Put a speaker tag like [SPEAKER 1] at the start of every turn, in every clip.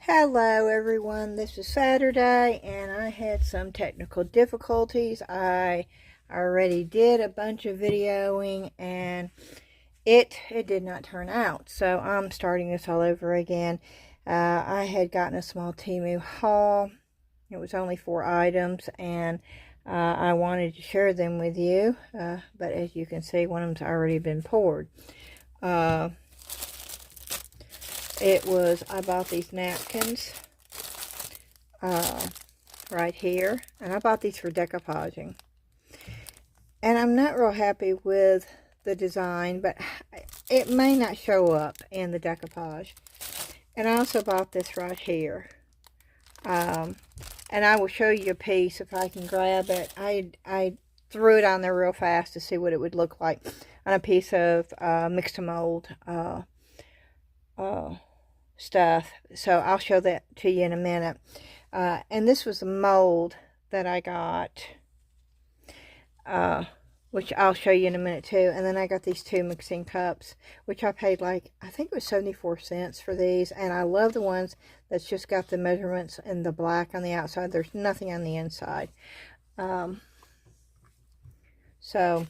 [SPEAKER 1] Hello everyone, this is Saturday and I had some technical difficulties. I already did a bunch of videoing and it did not turn out, so I'm starting this all over again. I had gotten a small Temu haul. It was only 4 items and I wanted to share them with you, but as you can see, one of them's already been poured. I bought these napkins right here, and I bought these for decoupaging. And I'm not real happy with the design, but it may not show up in the decoupage. And I also bought this right here. And I will show you a piece if I can grab it. I threw it on there real fast to see what it would look like on a piece of Mix2Mold stuff, so I'll show that to you in a minute. And this was the mold that I got, which I'll show you in a minute too. And then I got these 2 mixing cups, which I paid like, I think it was 74 cents for these. And I love the ones that's just got the measurements in the black on the outside. There's nothing on the inside. So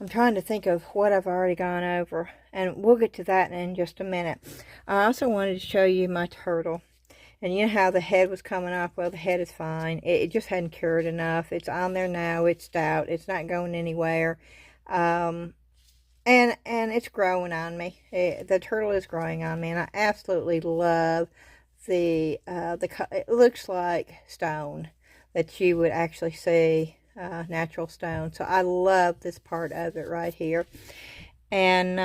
[SPEAKER 1] I'm trying to think of what I've already gone over, and we'll get to that in just a minute. I also wanted to show you my turtle. And you know how the head was coming off? Well, the head is fine. It just hadn't cured enough. It's on there now. It's stout. It's not going anywhere. And it's growing on me. The turtle is growing on me, and I absolutely love it looks like stone that you would actually see. Natural stone. So I love this part of it right here. And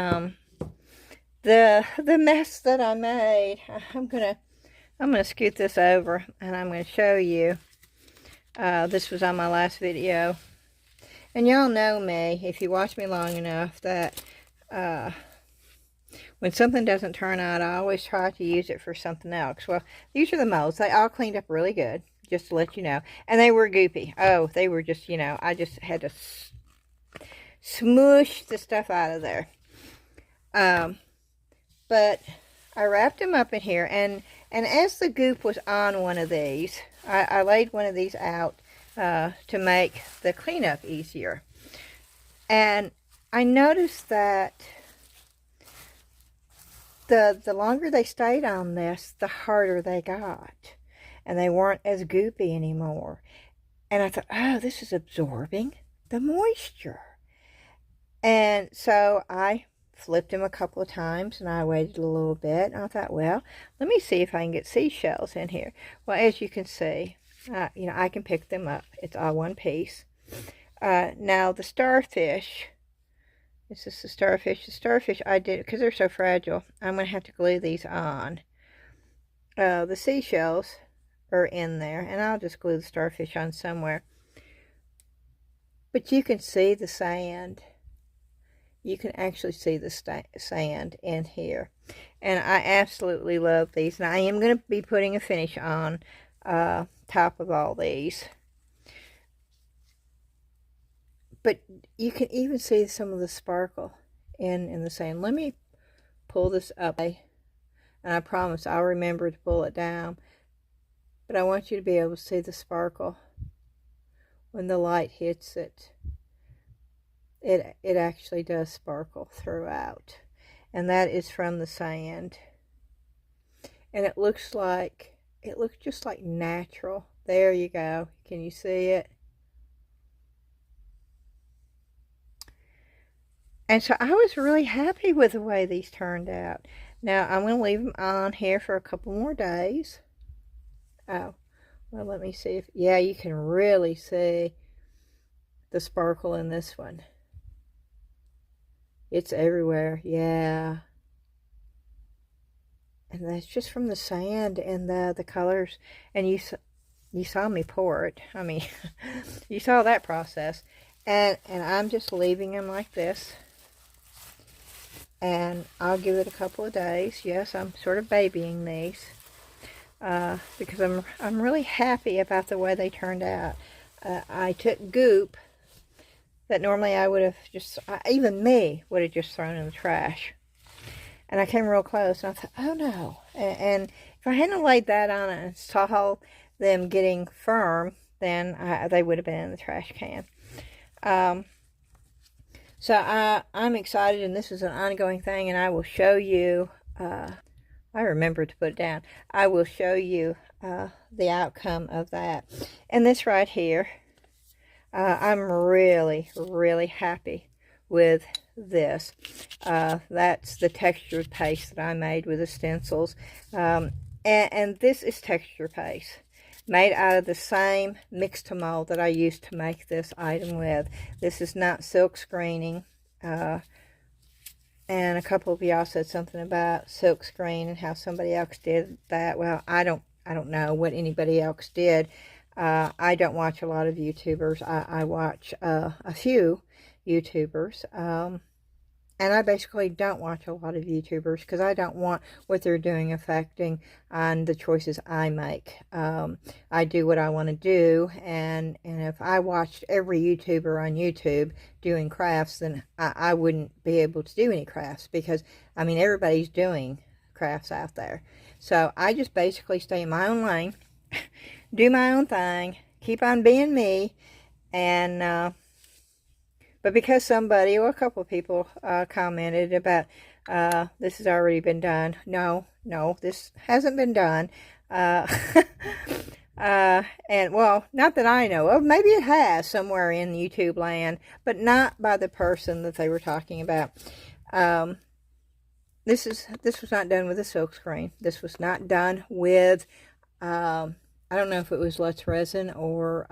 [SPEAKER 1] the mess that I made, I'm gonna scoot this over and I'm gonna show you. This was on my last video, and y'all know me, if you watch me long enough, that when something doesn't turn out, I always try to use it for something else. Well, these are the molds. They all cleaned up really good, just to let you know. And they were goopy. Oh, they were just, you know, I just had to smoosh the stuff out of there. But I wrapped them up in here. And as the goop was on one of these, I laid one of these out to make the cleanup easier. And I noticed that the longer they stayed on this, the harder they got. And they weren't as goopy anymore. And I thought, oh, this is absorbing the moisture. And so I flipped them a couple of times, and I waited a little bit. And I thought, well, let me see if I can get seashells in here. Well, as you can see, you know, I can pick them up. It's all one piece. Now, the starfish, this is the starfish. The starfish I did, because they're so fragile, I'm going to have to glue these on. The seashells are in there, and I'll just glue the starfish on somewhere. But you can see the sand. You can actually see the sand in here. And I absolutely love these. And I am going to be putting a finish on top of all these. But you can even see some of the sparkle in the sand. Let me pull this up. And I promise I'll remember to pull it down. But I want you to be able to see the sparkle when the light hits it. It actually does sparkle throughout. And that is from the sand. And it looks just like natural. There you go. Can you see it? And so I was really happy with the way these turned out. Now I'm going to leave them on here for a couple more days. Oh, well, let me see if, yeah, you can really see the sparkle in this one. It's everywhere, yeah. And that's just from the sand and the colors. And you saw me pour it. I mean, you saw that process. And I'm just leaving them like this. And I'll give it a couple of days. Yes, I'm sort of babying these. Because I'm really happy about the way they turned out. I took goop that normally I would have just, even me, would have just thrown in the trash. And I came real close, and I thought, oh no. And if I hadn't laid that on and saw them getting firm, then they would have been in the trash can. So I'm excited, and this is an ongoing thing, and I will show you, I remember to put it down, I will show you the outcome of that. And this right here, I'm really, really happy with this. That's the textured paste that I made with the stencils. And this is texture paste made out of the same Mix2Mold that I used to make this item with. This is not silk screening. And a couple of y'all said something about silk screen and how somebody else did that. Well, I don't know what anybody else did. I don't watch a lot of YouTubers. I watch a few YouTubers. And I basically don't watch a lot of YouTubers because I don't want what they're doing affecting on the choices I make. I do what I want to do, and if I watched every YouTuber on YouTube doing crafts, then I wouldn't be able to do any crafts because, I mean, everybody's doing crafts out there. So I just basically stay in my own lane, do my own thing, keep on being me, and but because somebody, or a couple of people commented about this has already been done. No, this hasn't been done. And, well, not that I know of. Maybe it has somewhere in YouTube land, but not by the person that they were talking about. This was not done with a silk screen. This was not done with... I don't know if it was Let's Resin or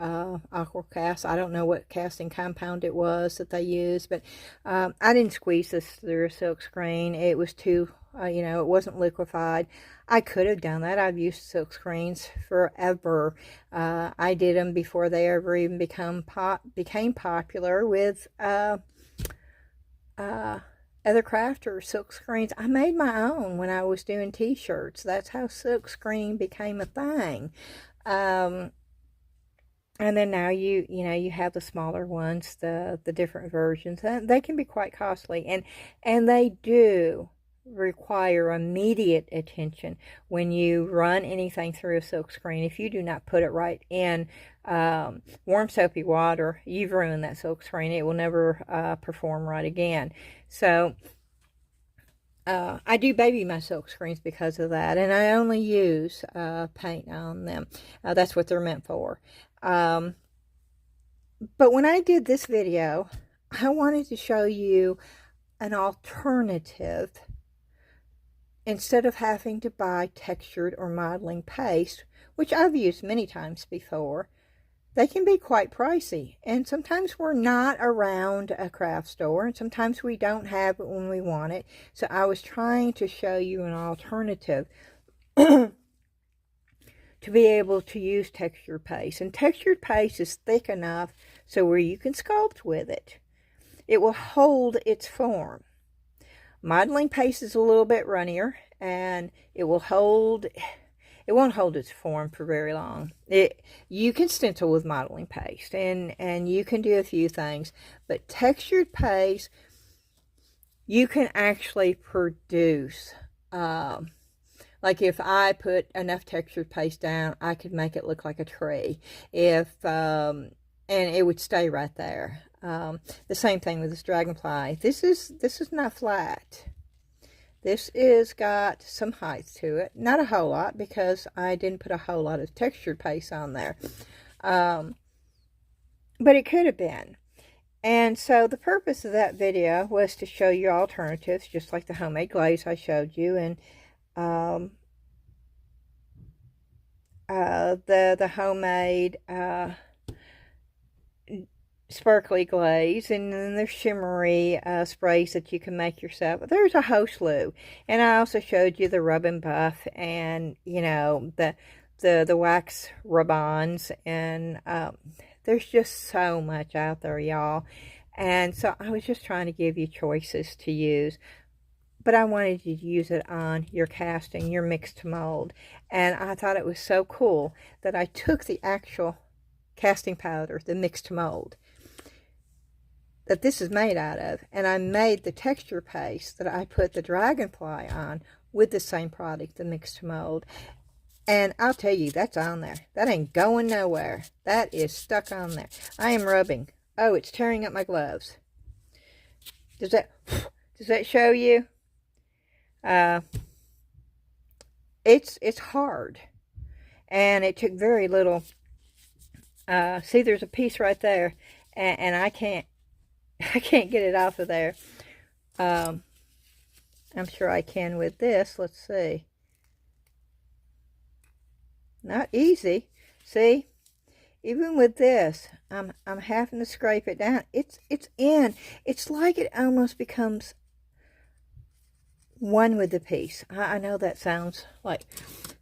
[SPEAKER 1] Aqua Cast. I don't know what casting compound it was that they used, but I didn't squeeze this through a silk screen. It was too, it wasn't liquefied. I could have done that. I've used silk screens forever. I did them before they ever even became popular with other crafters. Silk screens. I made my own when I was doing t-shirts. That's how silk screening became a thing. And then now you have the smaller ones, the different versions. They can be quite costly, and they do require immediate attention when you run anything through a silk screen. If you do not put it right in warm soapy water, you've ruined that silk screen. It will never perform right again. So I do baby my silk screens because of that, and I only use paint on them. That's what they're meant for. But when I did this video, I wanted to show you an alternative. Instead of having to buy textured or modeling paste, which I've used many times before, they can be quite pricey, and sometimes we're not around a craft store, and sometimes we don't have it when we want it. So I was trying to show you an alternative to be able to use textured paste. And textured paste is thick enough so where you can sculpt with it. It will hold its form. Modeling paste is a little bit runnier, and it will hold... It won't hold its form for very long. You can stencil with modeling paste, and you can do a few things. But textured paste, you can actually produce. Like if I put enough textured paste down, I could make it look like a tree. And it would stay right there. The same thing with this dragonfly. This is not flat. This is got some height to it. Not a whole lot because I didn't put a whole lot of textured paste on there. But it could have been. And so the purpose of that video was to show you alternatives, just like the homemade glaze I showed you. And the homemade sparkly glaze, and then there's shimmery sprays that you can make yourself. There's a whole slew. And I also showed you the rub and buff, and the wax rub-ons, and there's just so much out there, y'all. And so I was just trying to give you choices to use, but I wanted you to use it on your casting, your Mix2Mold. And I thought it was so cool that I took the actual casting powder, the Mix2Mold, that this is made out of. And I made the texture paste that I put the dragonfly on with the same product, the Mix2Mold. And I'll tell you, that's on there. That ain't going nowhere. That is stuck on there. I am rubbing. Oh, it's tearing up my gloves. Does that show you? It's hard. And it took very little. See, there's a piece right there. And I can't get it off of there. I'm sure I can with this. Let's see. Not easy. See? Even with this, I'm having to scrape it down. It's in. It's like it almost becomes one with the piece. I know that sounds like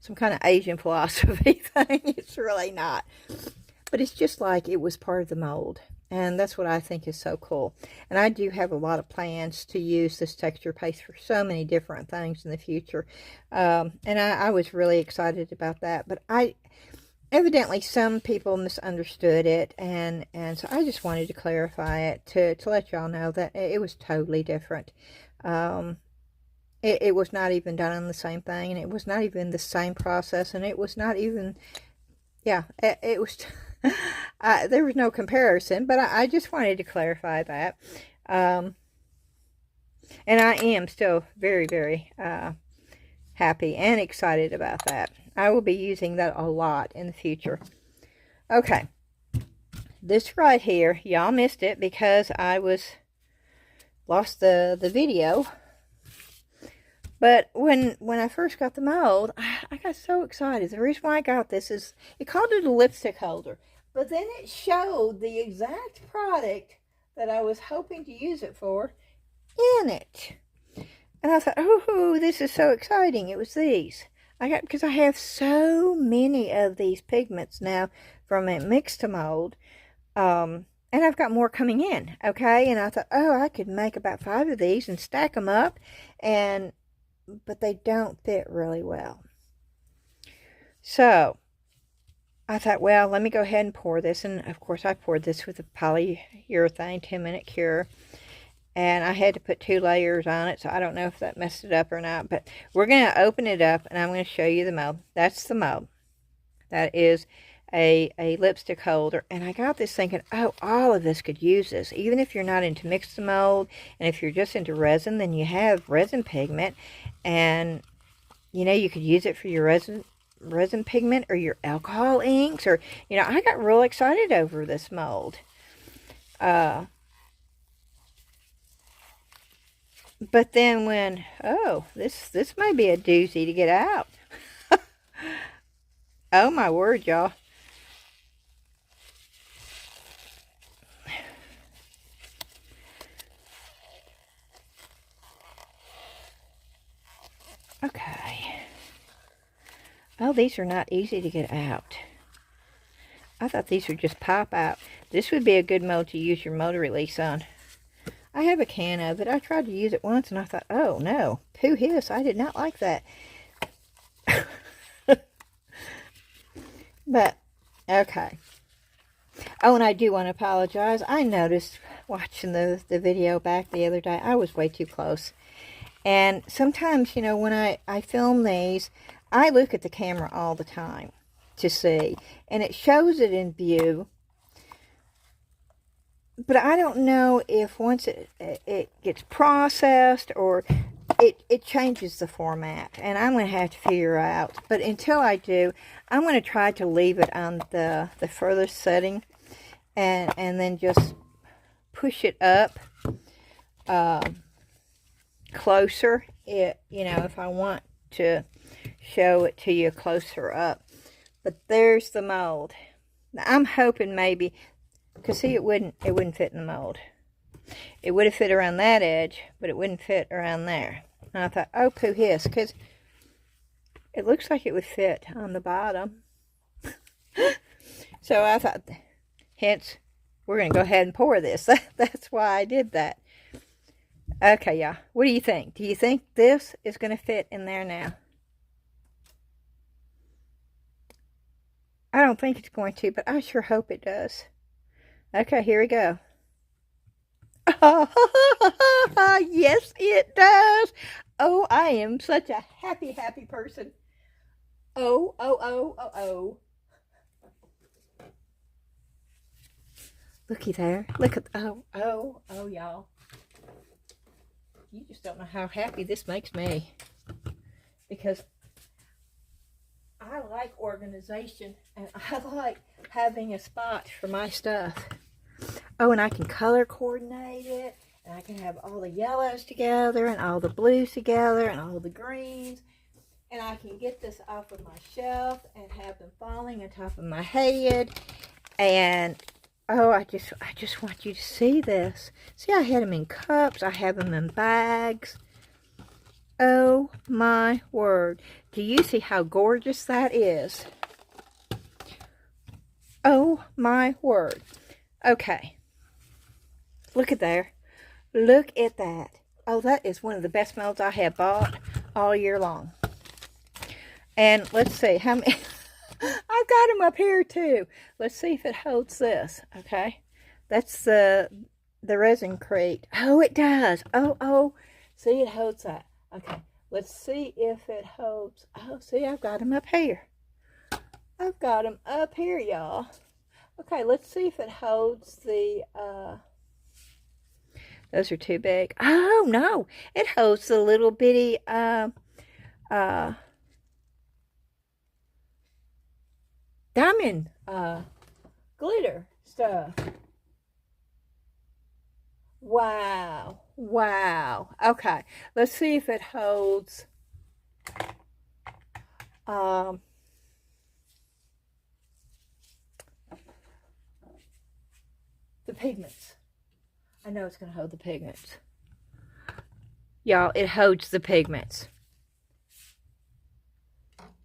[SPEAKER 1] some kind of Asian philosophy thing. It's really not. But it's just like it was part of the mold. And that's what I think is so cool. And I do have a lot of plans to use this texture paste for so many different things in the future. And I was really excited about that. But evidently some people misunderstood it. And so I just wanted to clarify it to let y'all know that it was totally different. It was not even done on the same thing. And it was not even the same process. And it was not even... Yeah, it was... there was no comparison, but I just wanted to clarify that. And I am still very, very happy and excited about that. I will be using that a lot in the future. Okay. This right here, y'all missed it because I lost the video. But when I first got the mold, I got so excited. The reason why I got this is, it called it a lipstick holder. But then it showed the exact product that I was hoping to use it for in it. And I thought, oh, this is so exciting. It was these. Because I have so many of these pigments now from a Mix2Mold. And I've got more coming in, okay? And I thought, oh, I could make about 5 of these and stack them up. But they don't fit really well. So I thought, well, let me go ahead and pour this. And of course I poured this with a polyurethane 10-minute cure. And I had to put 2 layers on it, so I don't know if that messed it up or not. But we're going to open it up and I'm going to show you the mold. That's the mold. That is a lipstick holder. And I got this thinking, oh, all of this could use this. Even if you're not into Mix2Mold, and if you're just into resin, then you have resin pigment. And, you know, you could use it for your resin pigment or your alcohol inks. Or, you know, I got real excited over this mold. But then when, oh, this may be a doozy to get out. Oh, my word, y'all. Okay. Oh, these are not easy to get out. I thought these would just pop out. This would be a good mold to use your mold release on. I have a can of it. I tried to use it once and I thought, oh no, pooh hiss, I did not like that. But, okay. Oh, and I do want to apologize. I noticed watching the video back the other day, I was way too close. And sometimes, you know, when I film these, I look at the camera all the time to see. And it shows it in view. But I don't know if once it gets processed or it changes the format. And I'm going to have to figure out. But until I do, I'm going to try to leave it on the furthest setting. And then just push it up closer. You know, if I want to show it to you closer up. But there's the mold. Now, I'm hoping maybe... Because see, it wouldn't fit in the mold. It would have fit around that edge, but it wouldn't fit around there. And I thought, oh, pooh hiss, because it looks like it would fit on the bottom. So I thought, hence, we're going to go ahead and pour this. That's why I did that. Okay, y'all. What do you think? Do you think this is going to fit in there now? I don't think it's going to, but I sure hope it does. Okay, here we go. Yes, it does. Oh, I am such a happy, happy person. Oh, oh, oh, oh, oh. Looky there. Look at, oh, oh, oh, y'all. You just don't know how happy this makes me. Because I like organization and I like having a spot for my stuff. Oh, and I can color coordinate it. And I can have all the yellows together and all the blues together and all the greens. And I can get this off of my shelf and have them falling on top of my head. And oh, I just want you to see this. See, I had them in cups. I have them in bags. Oh my word. Do you see how gorgeous that is? Oh my word. Okay. Look at there. Look at that. Oh, that is one of the best molds I have bought all year long. And let's see how many. I've got them up here too. Let's see if it holds this. Okay. That's the resin-crete. Oh, it does. Oh, oh. See, it holds that. Okay. Let's see if it holds. Oh, see, I've got them up here. I've got them up here, y'all. Okay, let's see if it holds the, those are too big. Oh, no. It holds the little bitty, diamond, glitter stuff. Wow. Wow. Okay, let's see if it holds, the pigments. I know it's going to hold the pigments. Y'all, it holds the pigments.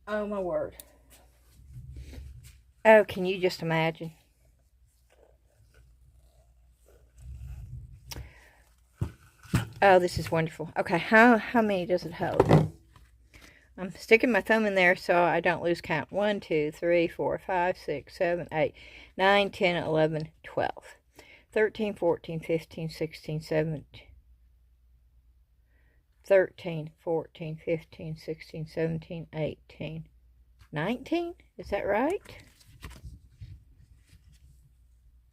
[SPEAKER 1] Oh, my word. Oh, can you just imagine? Oh, this is wonderful. Okay, how many does it hold? I'm sticking my thumb in there so I don't lose count. 1, 2, 3, 4, 5, 6, 7, 8, 9, 10, 11, 12. 13, 14, 15, 16, 17, 13, 14, 15, 16, 17, 18, 19? Is that right?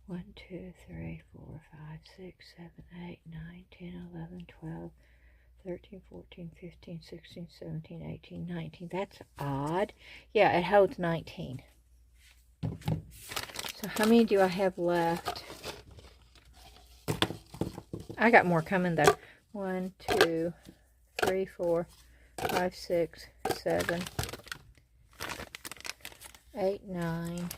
[SPEAKER 1] 1, 2, 3, 4, 5, 6, 7, 8, 9, 10, 11, 12, 13, 14, 15, 16, 17, 18, 19. That's odd. Yeah, it holds 19. So how many do I have left? I got more coming though. 1, 2, 3, 4, 5, 6, 7, 8, 9,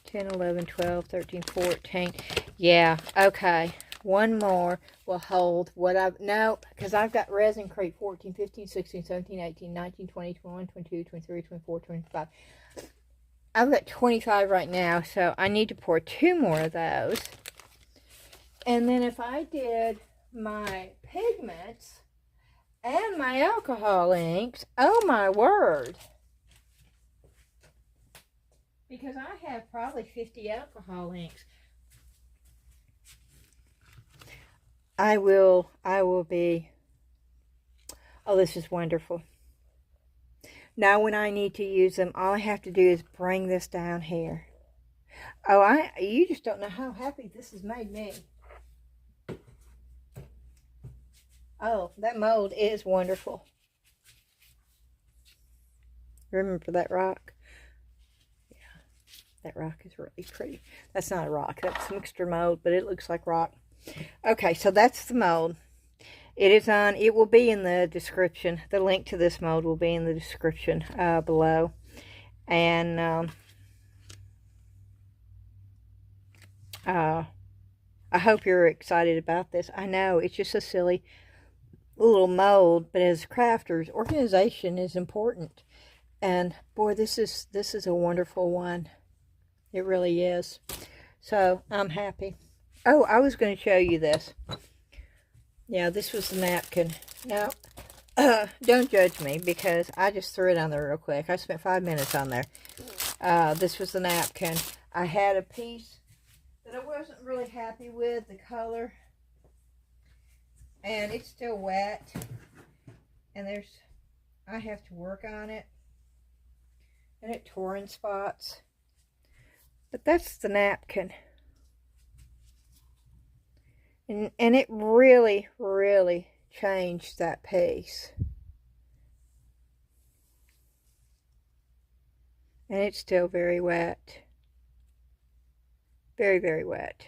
[SPEAKER 1] 10, 11, 12, 13, 14. Yeah, okay. One more will hold what I've... No, because I've got resin-crete 14, 15, 16, 17, 18, 19, 20, 21, 22, 23, 24, 25. I've got 25 right now, so I need to pour 2 more of those. And then if I did my pigments and my alcohol inks, oh my word. Because I have probably 50 alcohol inks. I will be, oh, this is wonderful. Now when I need to use them, all I have to do is bring this down here. Oh, you just don't know how happy this has made me. Oh, that mold is wonderful. Remember that rock? Yeah, that rock is really pretty. That's not a rock. That's Mix2Mold, but it looks like rock. Okay, so that's the mold. It will be in the description. The link to this mold will be in the description below. And I hope you're excited about this. I know, it's just a silly little mold, but as crafters, organization is important. And boy, this is a wonderful one. It really is. So I'm happy. Oh, I was going to show you this. Yeah, this was the napkin. Now, don't judge me because I just threw it on there real quick. I spent 5 minutes on there. This was the napkin. I had a piece that I wasn't really happy with, the color. And it's still wet. And I have to work on it. And it tore in spots. But that's the napkin. And it really, really changed that piece. And it's still very wet. Very, very wet.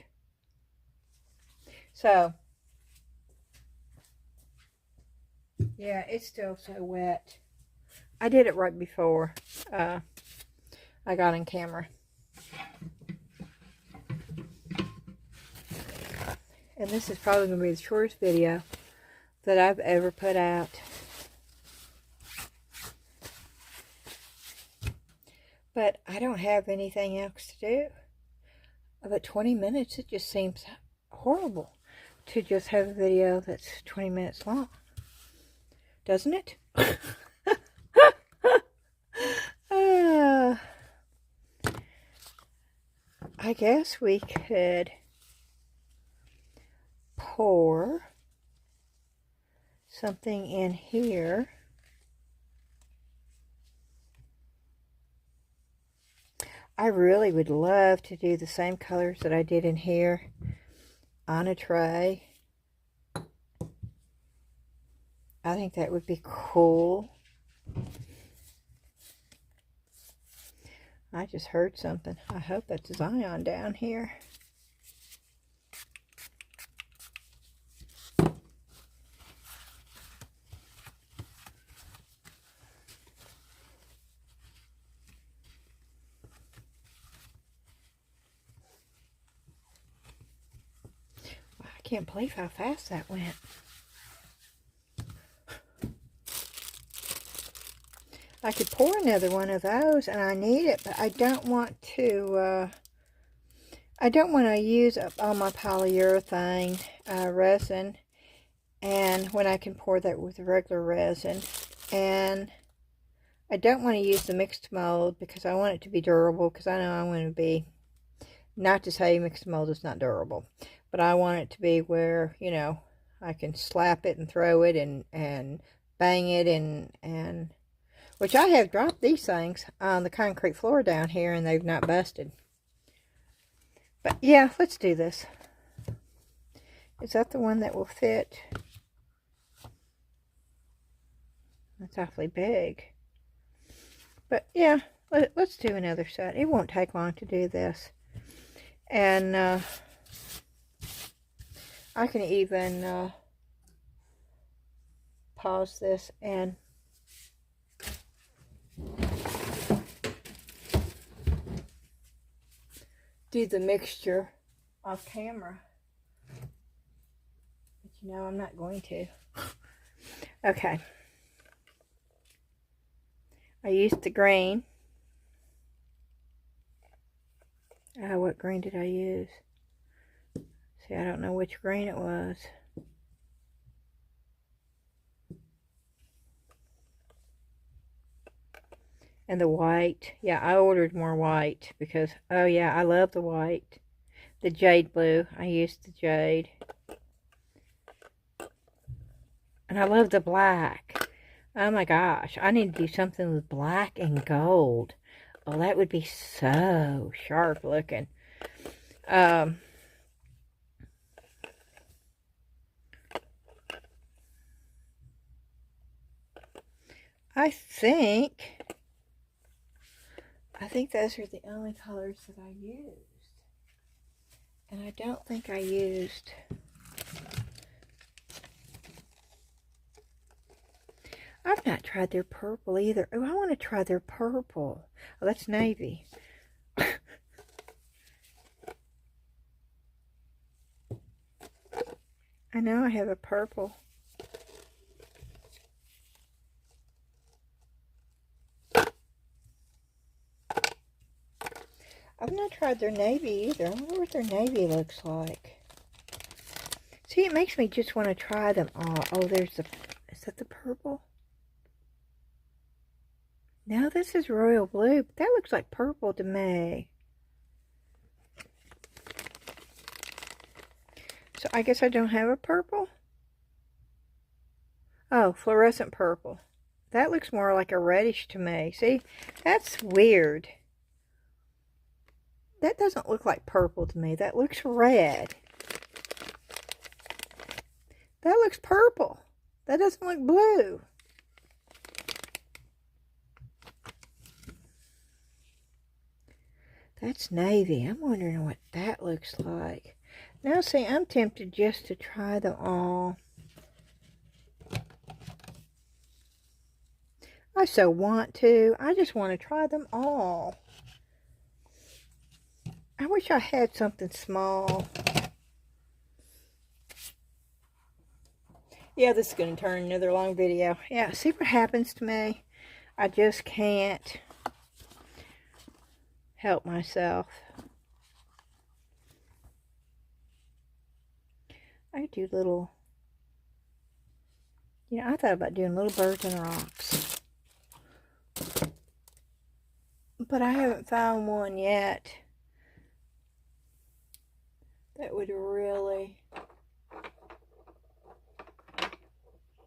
[SPEAKER 1] So, yeah, it's still so wet. I did it right before I got on camera. And this is probably going to be the shortest video that I've ever put out. But I don't have anything else to do. About 20 minutes, it just seems horrible to just have a video that's 20 minutes long. Doesn't it? I guess we could pour something in here. I really would love to do the same colors that I did in here on a tray. I think that would be cool. I just heard something. I hope that's Zion down here. I can't believe how fast that went. I could pour another one of those, and I need it, but I don't want to. I don't want to use up all my polyurethane resin, and when I can pour that with regular resin, and I don't want to use the Mix2Mold because I want it to be durable. Because I know I want to be, not to say Mix2Mold is not durable, but I want it to be where, you know, I can slap it and throw it and bang it and which I have dropped these things on the concrete floor down here and they've not busted. But yeah, let's do this. Is that the one that will fit? That's awfully big. But yeah, let's do another set. It won't take long to do this. And I can even pause this and do the mixture off camera. But you know, I'm not going to. Okay. I used the green. What green did I use? See, I don't know which green it was. And the white. Yeah, I ordered more white because, oh yeah, I love the white. The jade blue. I used the jade. And I love the black. Oh my gosh, I need to do something with black and gold. Oh, that would be so sharp looking. I think those are the only colors that I used. And I don't think I used... I've not tried their purple either. Oh, I want to try their purple. Oh, that's navy. I know I have a purple. I've not tried their navy either. I wonder what their navy looks like. See, it makes me just want to try them all. Oh, there's the... Is that the purple? No, this is royal blue. But that looks like purple to me. So I guess I don't have a purple. Oh, fluorescent purple. That looks more like a reddish to me. See, that's weird. That doesn't look like purple to me. That looks red. That looks purple. That doesn't look blue. That's navy. I'm wondering what that looks like. Now, see, I'm tempted just to try them all. I so want to. I just want to try them all. I wish I had something small. Yeah, this is going to turn another long video. Yeah, see what happens to me? I just can't help myself. I do little, you know, I thought about doing little birds and rocks. But I haven't found one yet that would really...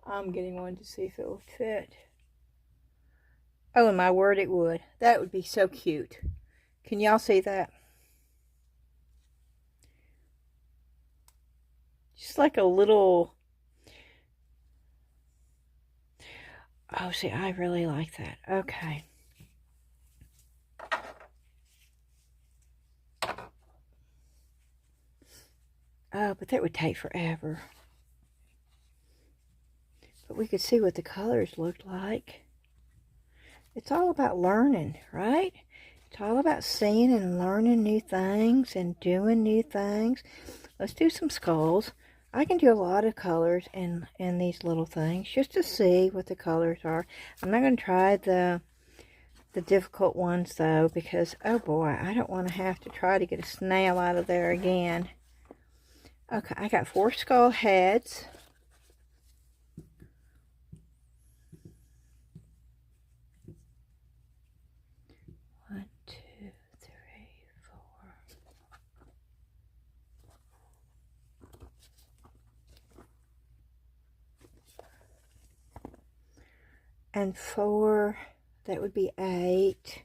[SPEAKER 1] I'm getting one to see if it will fit. Oh, and my word, it would. That would be so cute. Can y'all see that? Just like a little... Oh, see, I really like that. Okay. Oh, but that would take forever. But we could see what the colors looked like. It's all about learning, right? It's all about seeing and learning new things and doing new things. Let's do some skulls. I can do a lot of colors in these little things just to see what the colors are. I'm not going to try the difficult ones though, because oh boy, I don't want to have to try to get a snail out of there again. Okay, I got 4 skull heads. And 4, that would be 8.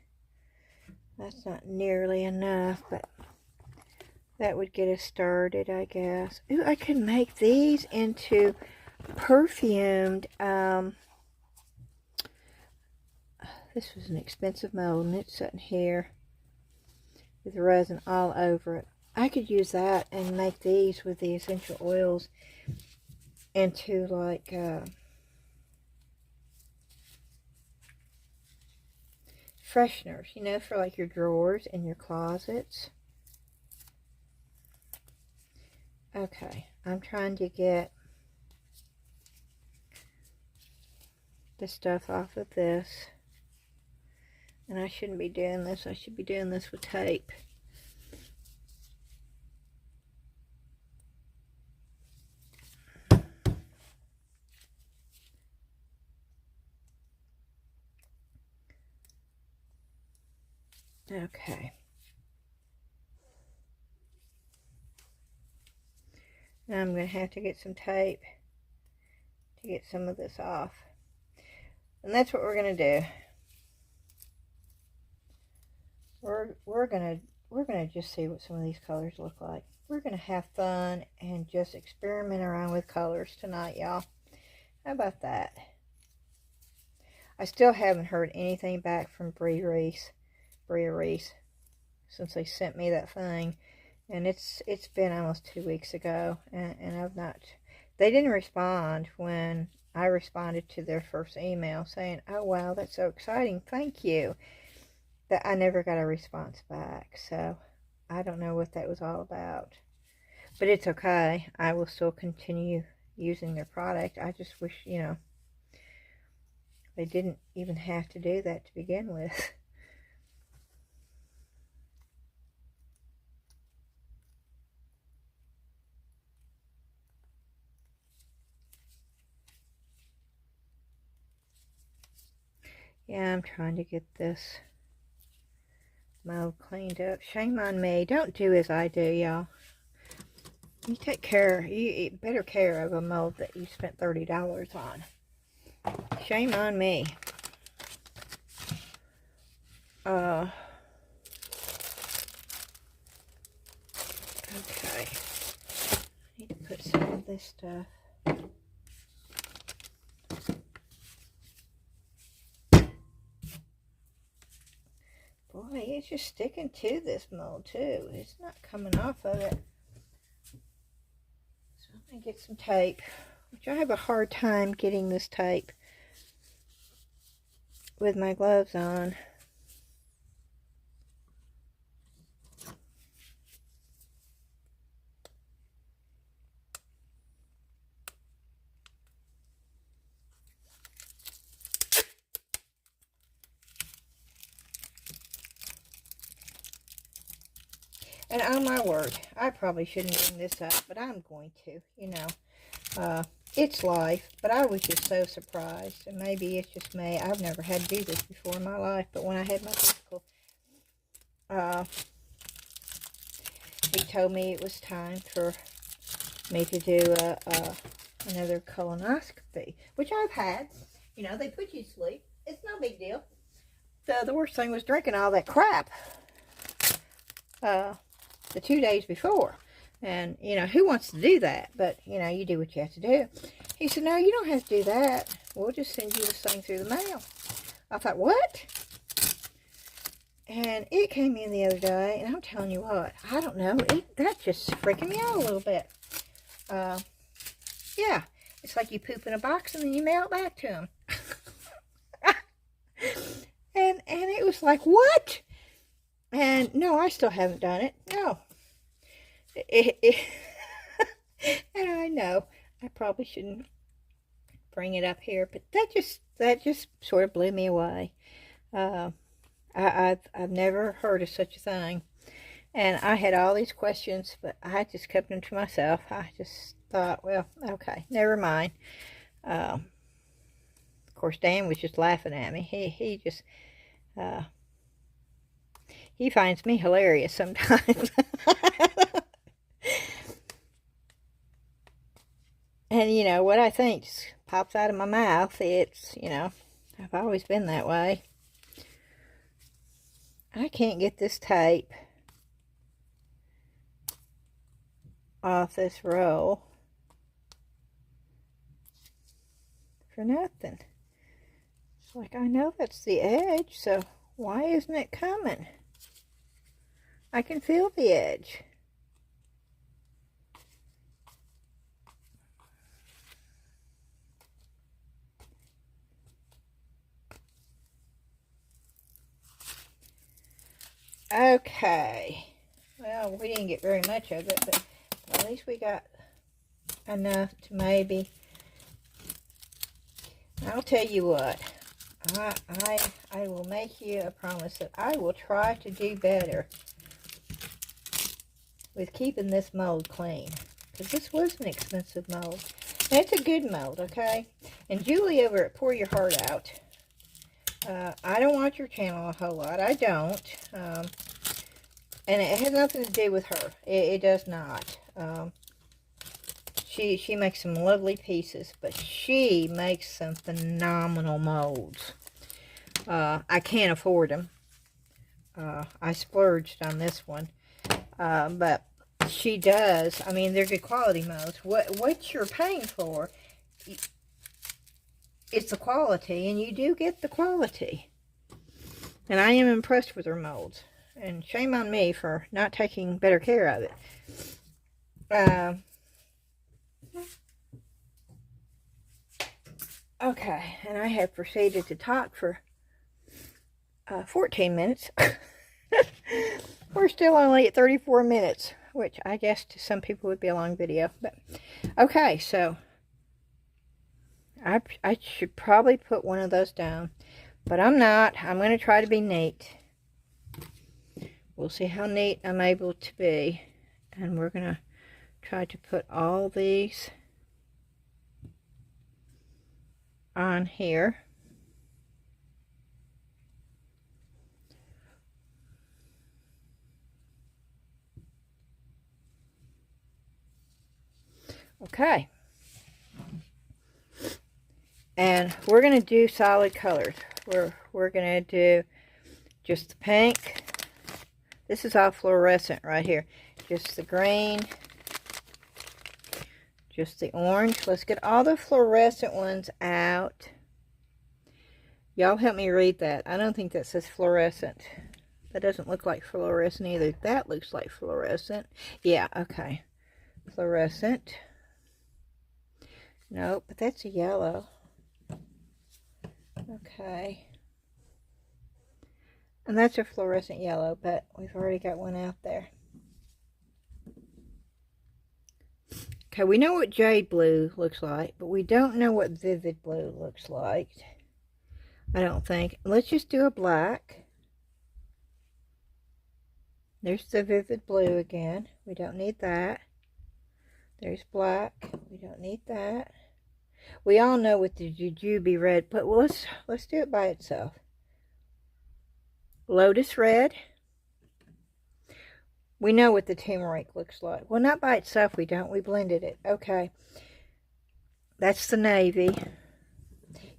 [SPEAKER 1] That's not nearly enough, but that would get us started, I guess. Ooh, I could make these into perfumed, this was an expensive mold, and it's sitting here with resin all over it. I could use that and make these with the essential oils into like, fresheners, you know, for like your drawers and your closets. Okay, I'm trying to get the stuff off of this. And I shouldn't be doing this. I should be doing this with tape. Okay. Now I'm going to have to get some tape to get some of this off. And that's what we're going to do. We're gonna just see what some of these colors look like. We're gonna have fun and just experiment around with colors tonight, y'all. How about that? I still haven't heard anything back from Bria Reese since they sent me that thing, and it's been almost 2 weeks ago, and I've not. They didn't respond when I responded to their first email saying, "Oh wow, that's so exciting, thank you." That I never got a response back, so I don't know what that was all about. But it's okay. I will still continue using their product. I just wish, you know, they didn't even have to do that to begin with. Yeah, I'm trying to get this mold cleaned up. Shame on me. Don't do as I do, y'all. you eat better care of a mold that you spent $30 on. Shame on me. Okay. I need to put some of this stuff. Boy, it's just sticking to this mold too. It's not coming off of it. So I'm going to get some tape, which I have a hard time getting this tape with my gloves on. And oh my word, I probably shouldn't bring this up, but I'm going to, you know. It's life, but I was just so surprised. And maybe it's just me. I've never had to do this before in my life, but when I had my physical, he told me it was time for me to do another colonoscopy, which I've had. You know, they put you to sleep. It's no big deal. The worst thing was drinking all that crap the 2 days before. And, you know, who wants to do that? But, you know, you do what you have to do. He said, no, you don't have to do that. We'll just send you this thing through the mail. I thought, what? And it came in the other day, and I'm telling you what, I don't know, that just freaking me out a little bit. Yeah, it's like you poop in a box and then you mail it back to him. and it was like, what? And no, I still haven't done it. No. And I know I probably shouldn't bring it up here, but that just sort of blew me away. I've never heard of such a thing, and I had all these questions, but I just kept them to myself. I just thought, well, okay, never mind. Of course, Dan was just laughing at me. He just he finds me hilarious sometimes. And, you know, what I think just pops out of my mouth. It's, you know, I've always been that way. I can't get this tape off this roll for nothing. It's like, I know that's the edge, so why isn't it coming? I can feel the edge. Okay, well, we didn't get very much of it, but at least we got enough to maybe, I'll tell you what, I will make you a promise that I will try to do better with keeping this mold clean, because this was an expensive mold, and it's a good mold, okay? And Julie over at Pour Your Heart Out, I don't watch your channel a whole lot. I don't. And it has nothing to do with her. It does not. She makes some lovely pieces, but she makes some phenomenal molds. I can't afford them. I splurged on this one. But she does. I mean, they're good quality molds. What you're paying for, it's the quality, and you do get the quality. And I am impressed with her molds. And shame on me for not taking better care of it. Okay, and I have proceeded to talk for 14 minutes. We're still only at 34 minutes, which I guess to some people would be a long video. But okay, so I should probably put one of those down, but I'm not. I'm going to try to be neat. We'll see how neat I'm able to be, and we're going to try to put all these on here. Okay. And we're going to do solid colors. We're going to do just the pink. This is all fluorescent right here. Just the green. Just the orange. Let's get all the fluorescent ones out. Y'all help me read that. I don't think that says fluorescent. That doesn't look like fluorescent either. That looks like fluorescent. Yeah, okay. Fluorescent. Nope, but that's a yellow. Okay. And that's a fluorescent yellow, but we've already got one out there. Okay, we know what jade blue looks like, but we don't know what vivid blue looks like. I don't think. Let's just do a black. There's the vivid blue again. We don't need that. There's black. We don't need that. We all know what the jujube red, but let's do it by itself. Lotus red. We know what the turmeric looks like. Well, not by itself we don't. We blended it. Okay. That's the navy.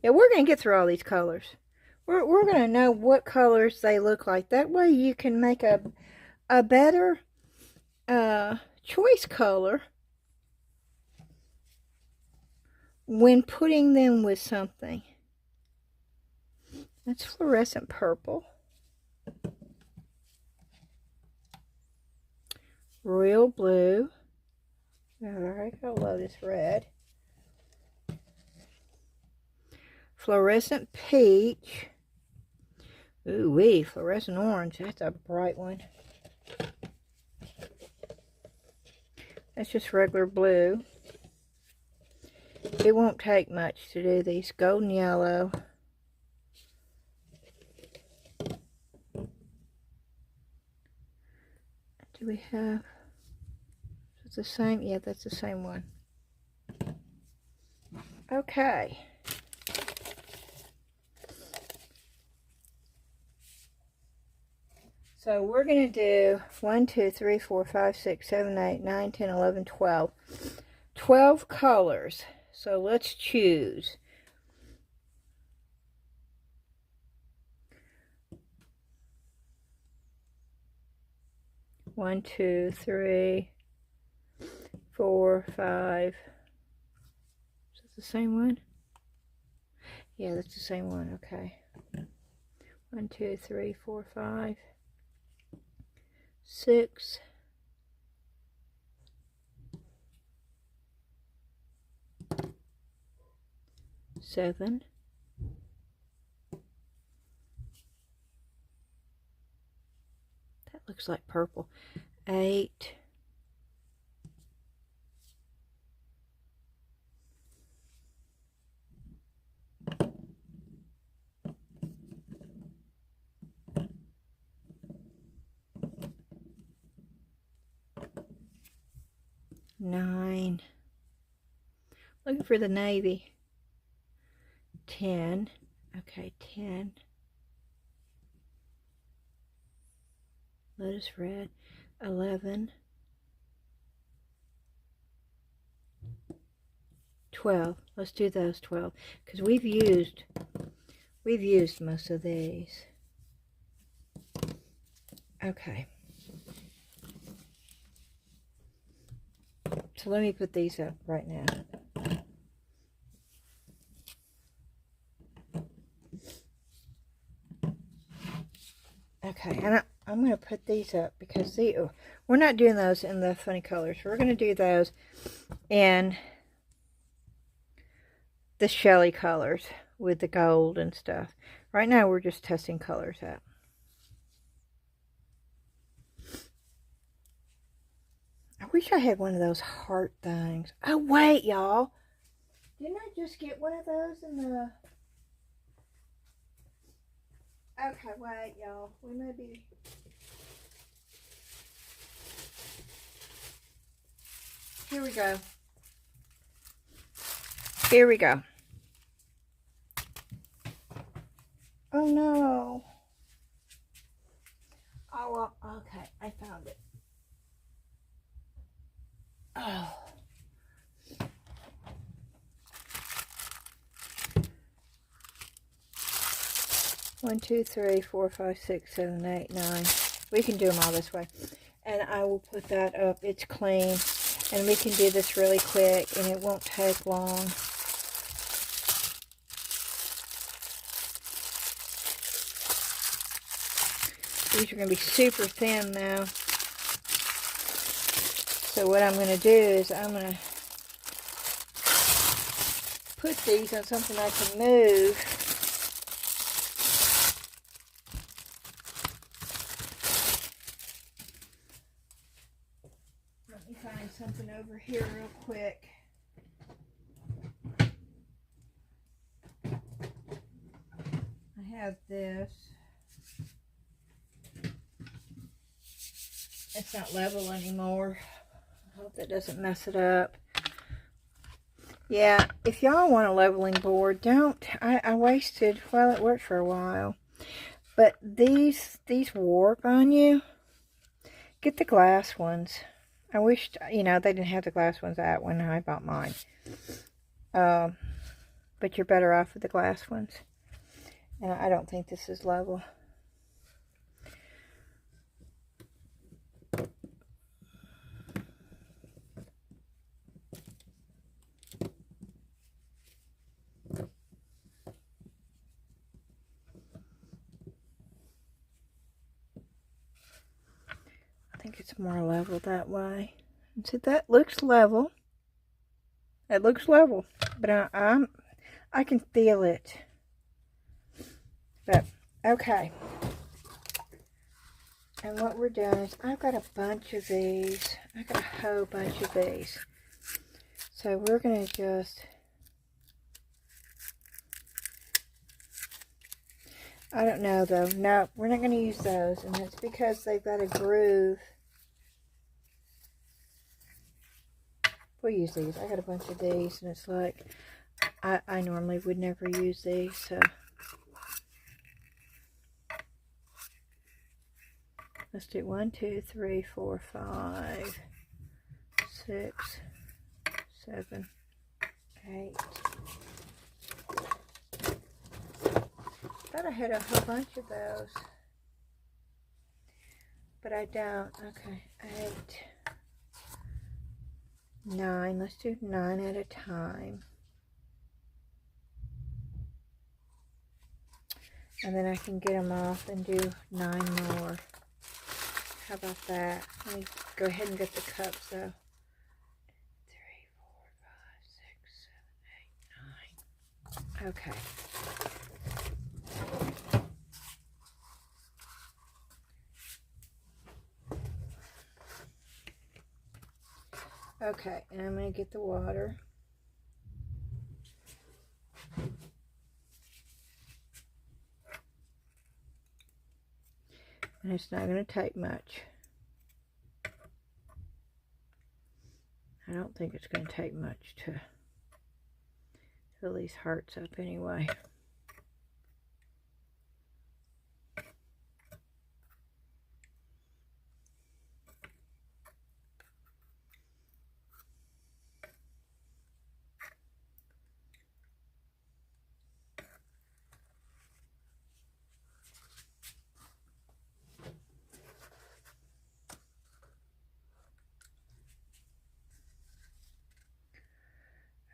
[SPEAKER 1] Yeah, we're going to get through all these colors. We're going to know what colors they look like. That way you can make a better choice color when putting them with something. That's fluorescent purple. Royal blue. Alright, got lotus red. Fluorescent peach. Ooh wee, fluorescent orange. That's a bright one. That's just regular blue. It won't take much to do these. Golden yellow. Do we have... Is it the same? Yeah, that's the same one. Okay. So we're going to do 1, 2, 3, 4, 5, 6, 7, 8, 9, 10, 11, 12. 12 colors. So let's choose. One, two, three, 4, 5. Is that the same one? Yeah, that's the same one. Okay. 1, 2, 3, 4, 5, 6. 7. That looks like purple. 8. 9. Looking for the navy. 10. Okay, 10. Lotus red. 11. 12. Let's do those 12 because we've used most of these. Okay. So let me put these up right now. Okay, and I'm going to put these up because we're not doing those in the funny colors. We're going to do those in the Shelly colors with the gold and stuff. Right now we're just testing colors out. I wish I had one of those heart things. Oh wait, y'all. Didn't I just get one of those in the... Okay, wait, y'all. We may be... Here we go. Here we go. Oh no. Oh, well, okay. I found it. Oh. 1, 2, 3, 4, 5, 6, 7, 8, 9. We can do them all this way. And I will put that up. It's clean. And we can do this really quick, and it won't take long. These are going to be super thin now. So what I'm going to do is I'm going to put these on something I can move. Let me find something over here real quick. I have this. It's not level anymore. I hope that doesn't mess it up. Yeah, if y'all want a leveling board, don't. I wasted, well, it worked for a while. But these warp on you. Get the glass ones. I wished, you know, they didn't have the glass ones out when I bought mine. But you're better off with the glass ones. And I don't think this is level. I think it's more level that way. And see, that looks level. It looks level, but I can feel it. But okay. And what we're doing is I've got a bunch of these. I've got a whole bunch of these. So we're going to just, I don't know though. No, we're not going to use those. And that's because they've got a groove. We'll use these. I got a bunch of these, and it's like, I normally would never use these, so. Let's do 1, 2, 3, 4, 5, 6, 7, 8. Thought I had a whole bunch of those, but I don't. Okay, 8, 9. Let's do 9 at a time. And then I can get them off and do 9 more. How about that? Let me go ahead and get the cups though. 3, 4, 5, 6, 7, 8, 9. Okay. Okay, and I'm going to get the water. And it's not going to take much. I don't think it's going to take much to fill these hearts up anyway.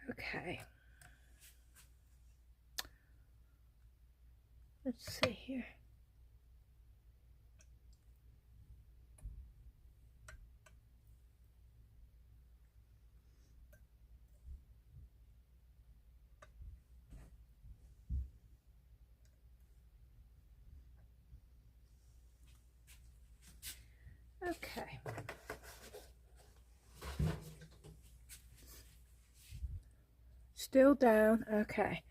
[SPEAKER 1] Okay. Let's see here. Okay. Still down. Okay.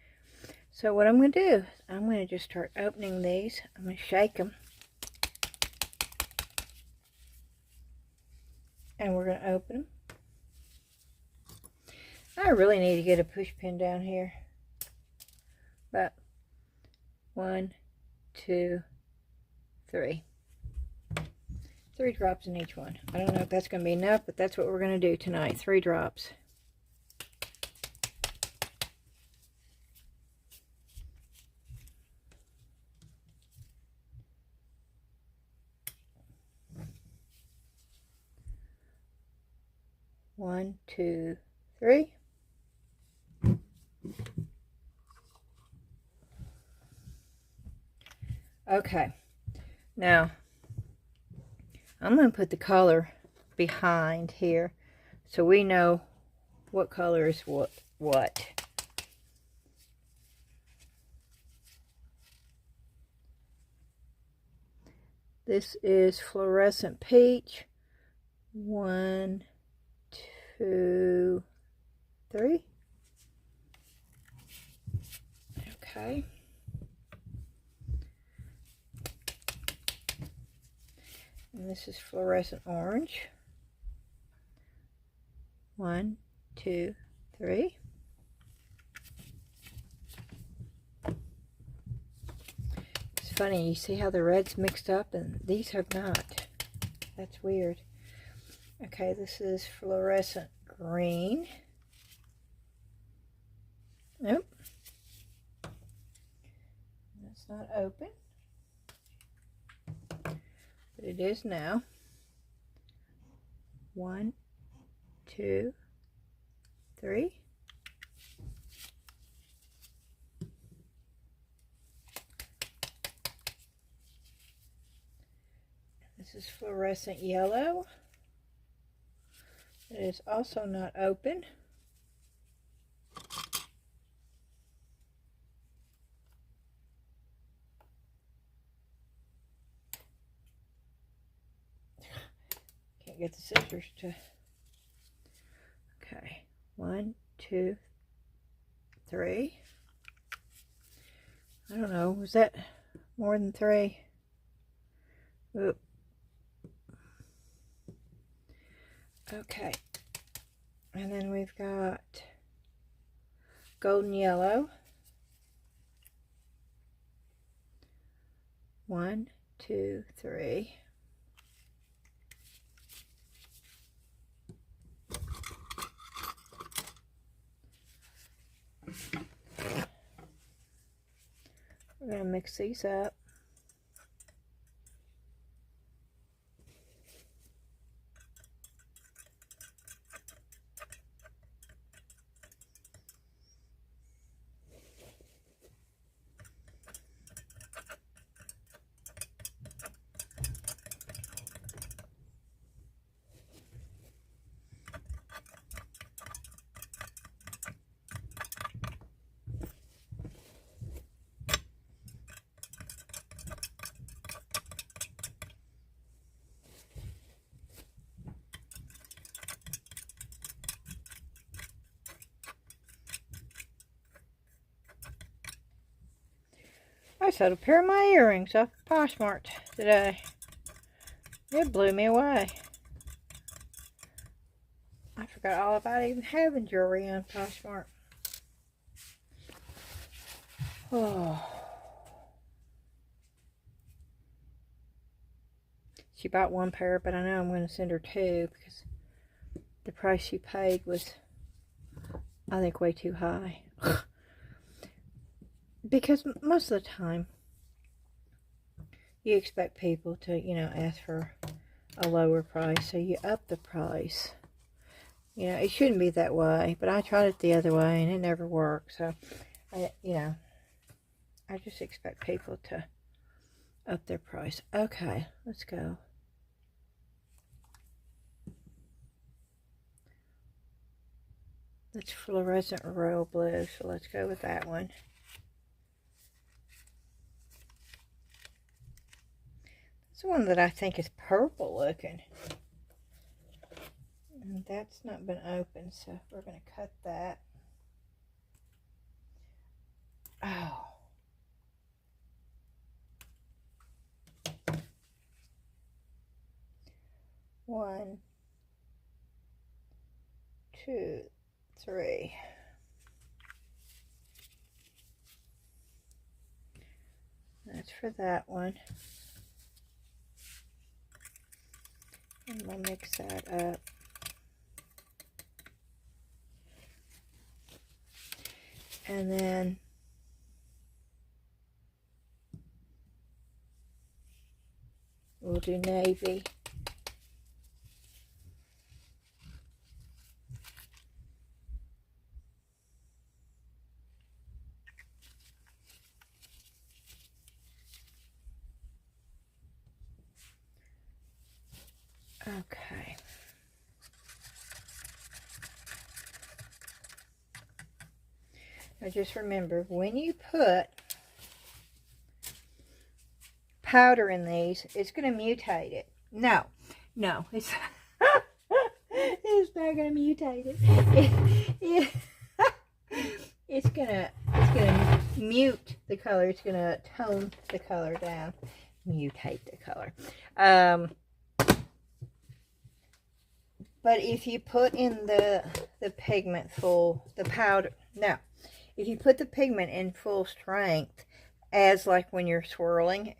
[SPEAKER 1] So what I'm going to do is I'm going to just start opening these. I'm going to shake them. And we're going to open them. I really need to get a push pin down here. But 1, 2, 3. 3 drops in each one. I don't know if that's going to be enough, but that's what we're going to do tonight. 3 drops. 1, 2, 3. Okay, now I'm going to put the color behind here so we know what color is what. This is fluorescent peach. 1, 2, 3. Okay. And this is fluorescent orange. 1, 2, 3. It's funny, you see how the red's mixed up and these have not. That's weird. Okay, this is fluorescent green. Nope. That's not open. But it is now. 1, 2, 3. This is fluorescent yellow. It is also not open. Can't get the scissors to. Okay, 1, 2, 3. I don't know, was that more than 3? Oop. Okay, and then we've got golden yellow. 1, 2, 3. We're going to mix these up. I sold a pair of my earrings off Poshmark today. It blew me away. I forgot all about even having jewelry on Poshmark. Oh. She bought one pair, but I know I'm going to send her 2 because the price she paid was, I think, way too high. Because most of the time, you expect people to, you know, ask for a lower price, so you up the price. You know, it shouldn't be that way, but I tried it the other way, and it never worked, so, you know, I just expect people to up their price. Okay, let's go. That's fluorescent royal blue, so let's go with that one. It's one that I think is purple looking. And that's not been opened, so we're going to cut that. Oh. One, 2, 3. That's for that one. And we'll mix that up. And then we'll do navy. just remember, when you put powder in these, it's going to mutate it. No, it's it's not going to mutate it. It's gonna mute the color. It's gonna tone the color down, mutate the color. But if you put in the pigment the powder, no, if you put the pigment in full strength, as like when you're swirling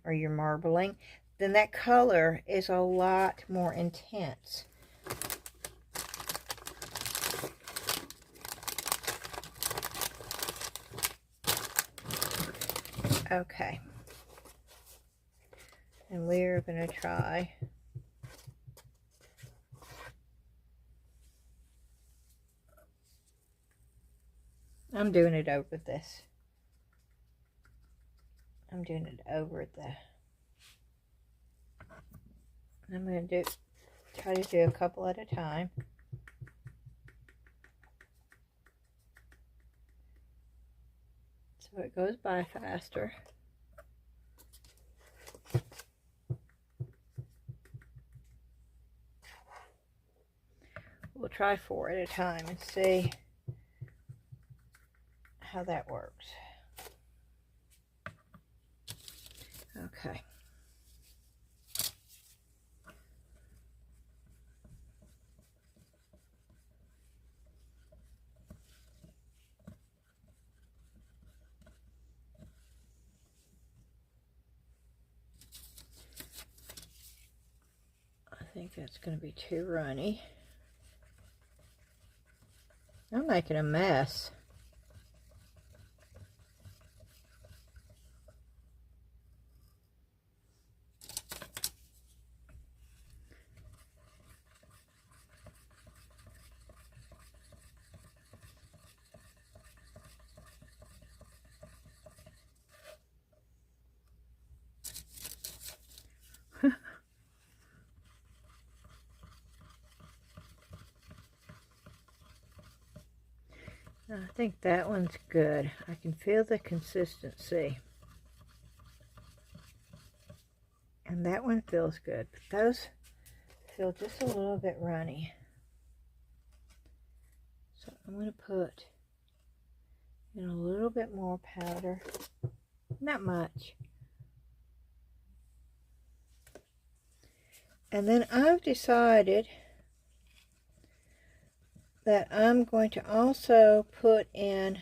[SPEAKER 1] or you're marbling, then that color is a lot more intense. Okay, and we're going to try I'm doing it over this. I'm doing it over I'm going to try to do a couple at a time. So it goes by faster. We'll try 4 at a time and see how that works. Okay. I think that's going to be too runny. I'm making a mess. I think that one's good. I can feel the consistency. And that one feels good. But those feel just a little bit runny. So I'm going to put in a little bit more powder. Not much. And then I've decided that I'm going to also put in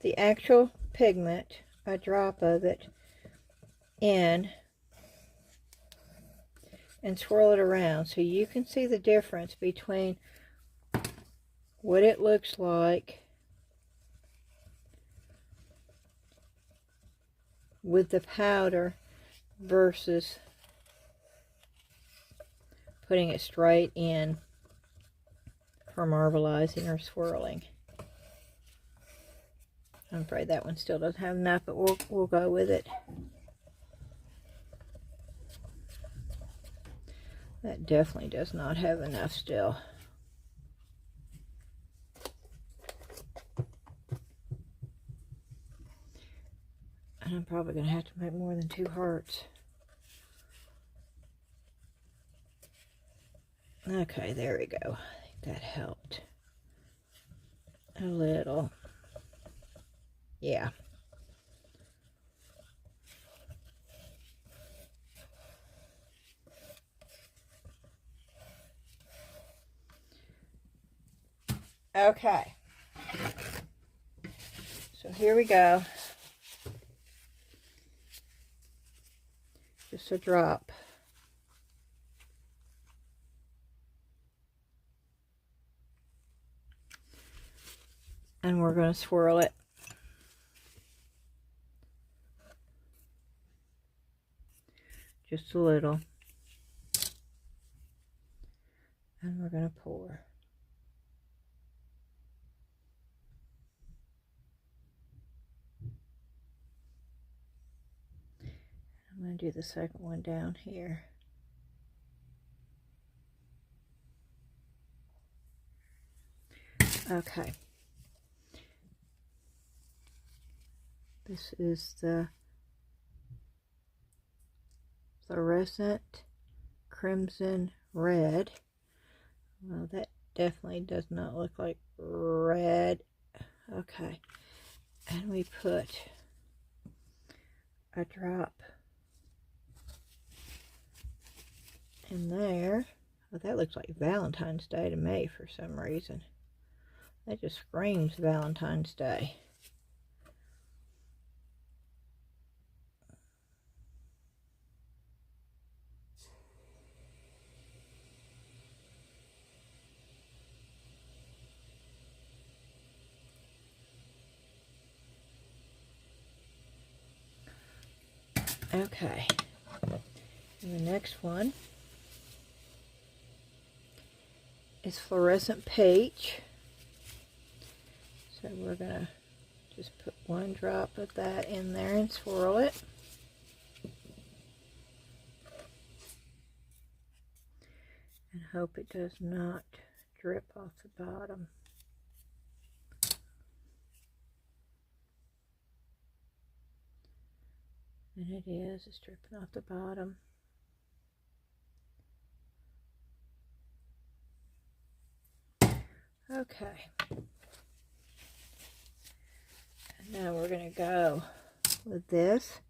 [SPEAKER 1] the actual pigment, a drop of it, in and swirl it around so you can see the difference between what it looks like with the powder versus putting it straight in for marbleizing or swirling. I'm afraid that one still doesn't have enough, but we'll go with it. That definitely does not have enough still. And I'm probably going to have to make more than 2 hearts. Okay, there we go. I think that helped a little. Yeah. Okay. So here we go. Just a drop. And we're going to swirl it. Just a little. And we're going to pour. I'm going to do the second one down here. Okay. This is the fluorescent crimson red. Well, that definitely does not look like red. Okay, and we put a drop in there. Oh, that looks like Valentine's Day to me for some reason. That just screams Valentine's Day. Okay, and the next one is fluorescent peach. So we're gonna just put one drop of that in there and swirl it. And hope it does not drip off the bottom. And it is, it's dripping off the bottom. Okay. And now we're going to go with this.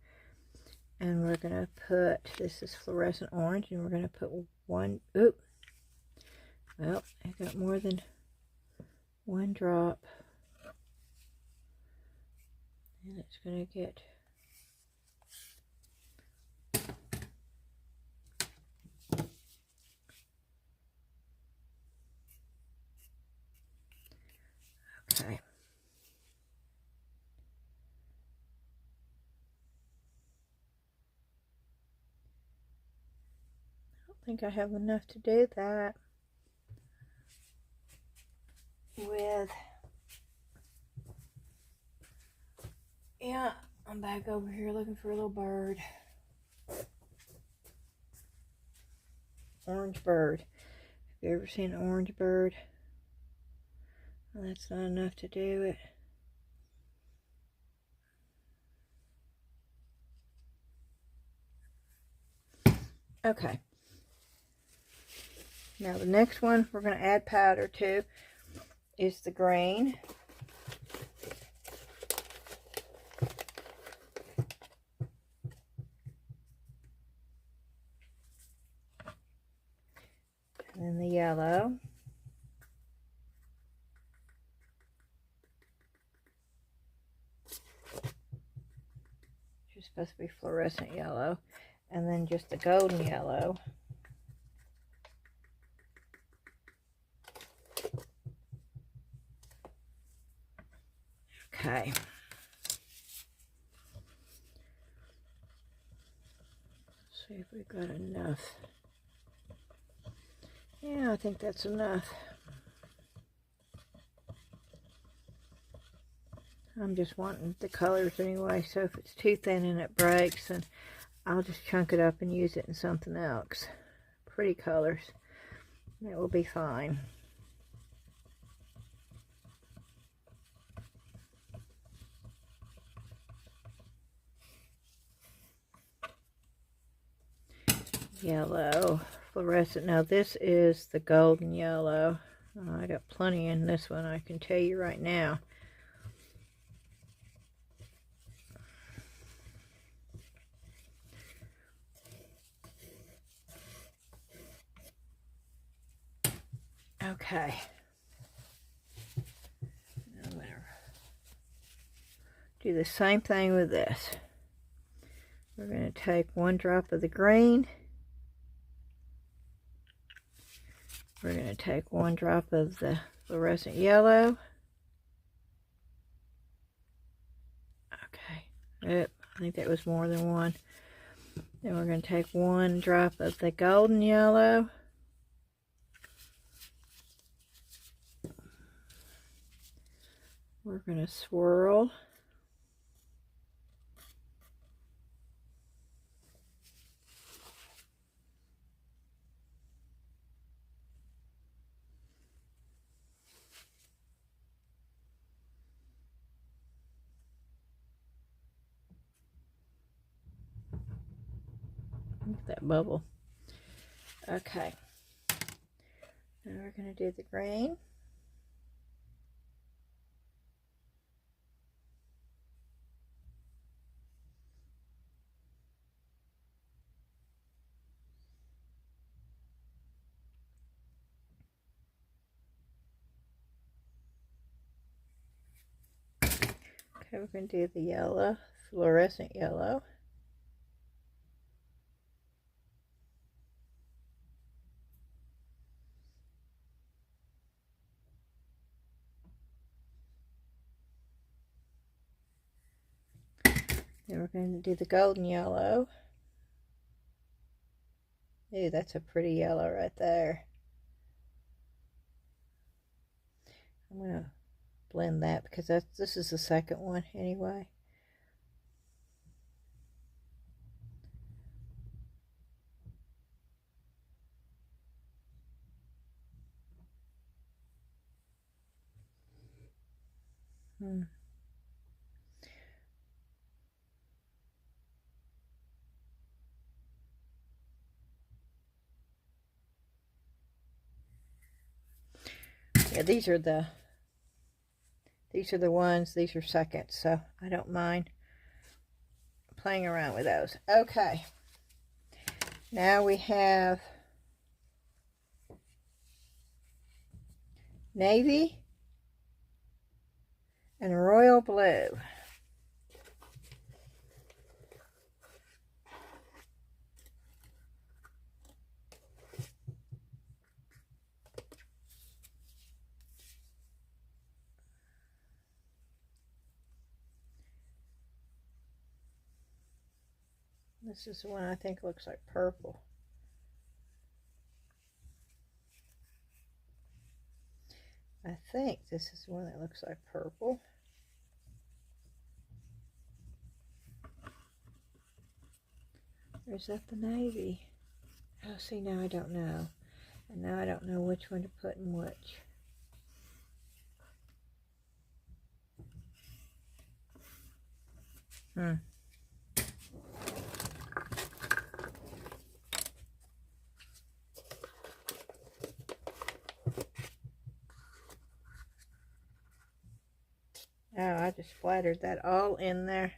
[SPEAKER 1] And we're going to put, this is fluorescent orange, and we're going to put one, oop. Well, I got more than one drop. And it's going to get okay. I don't think I have enough to do that with. Yeah, I'm back over here looking for a little bird. Orange bird. Have you ever seen an orange bird? Well, that's not enough to do it. Okay. Now the next one we're going to add powder to is the green. And then the yellow. It's supposed to be fluorescent yellow. And then just the golden yellow. Okay. See if we've got enough. Yeah, I think that's enough. I'm just wanting the colors anyway, so if it's too thin and it breaks, then I'll just chunk it up and use it in something else. Pretty colors. That will be fine. Yellow, fluorescent. Now this is the golden yellow. I got plenty in this one, I can tell you right now. Okay. Now I'm going to do the same thing with this. We're going to take one drop of the green. We're going to take one drop of the fluorescent yellow. Okay. Yep, I think that was more than one. Then we're going to take one drop of the golden yellow. We're going to swirl. bubble. Okay. Now we're going to do the green. Okay, we're going to do the yellow, fluorescent yellow. Then we're going to do the golden yellow. Ooh, that's a pretty yellow right there. I'm going to blend that because this is the second one anyway. Yeah, these are the ones, these are seconds, so I don't mind playing around with those. Okay, now we have navy and royal blue. This is the one I think looks like purple. I think this is the one that looks like purple. Or is that the navy? Oh, see, now I don't know. And now I don't know which one to put in which. Oh, I just splattered that all in there.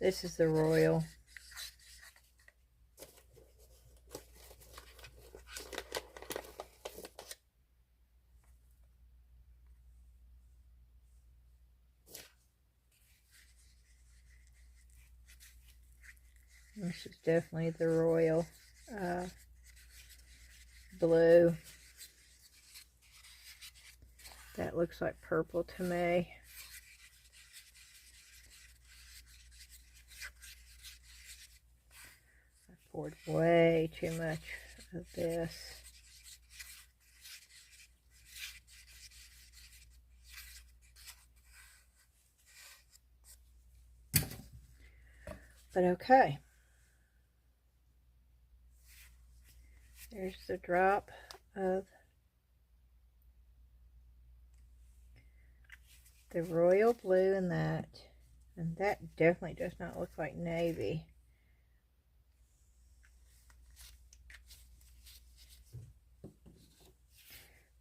[SPEAKER 1] This is the royal. This is definitely the royal blue. That looks like purple to me. I poured way too much of this. But okay. There's the drop of the royal blue in that. And that definitely does not look like navy.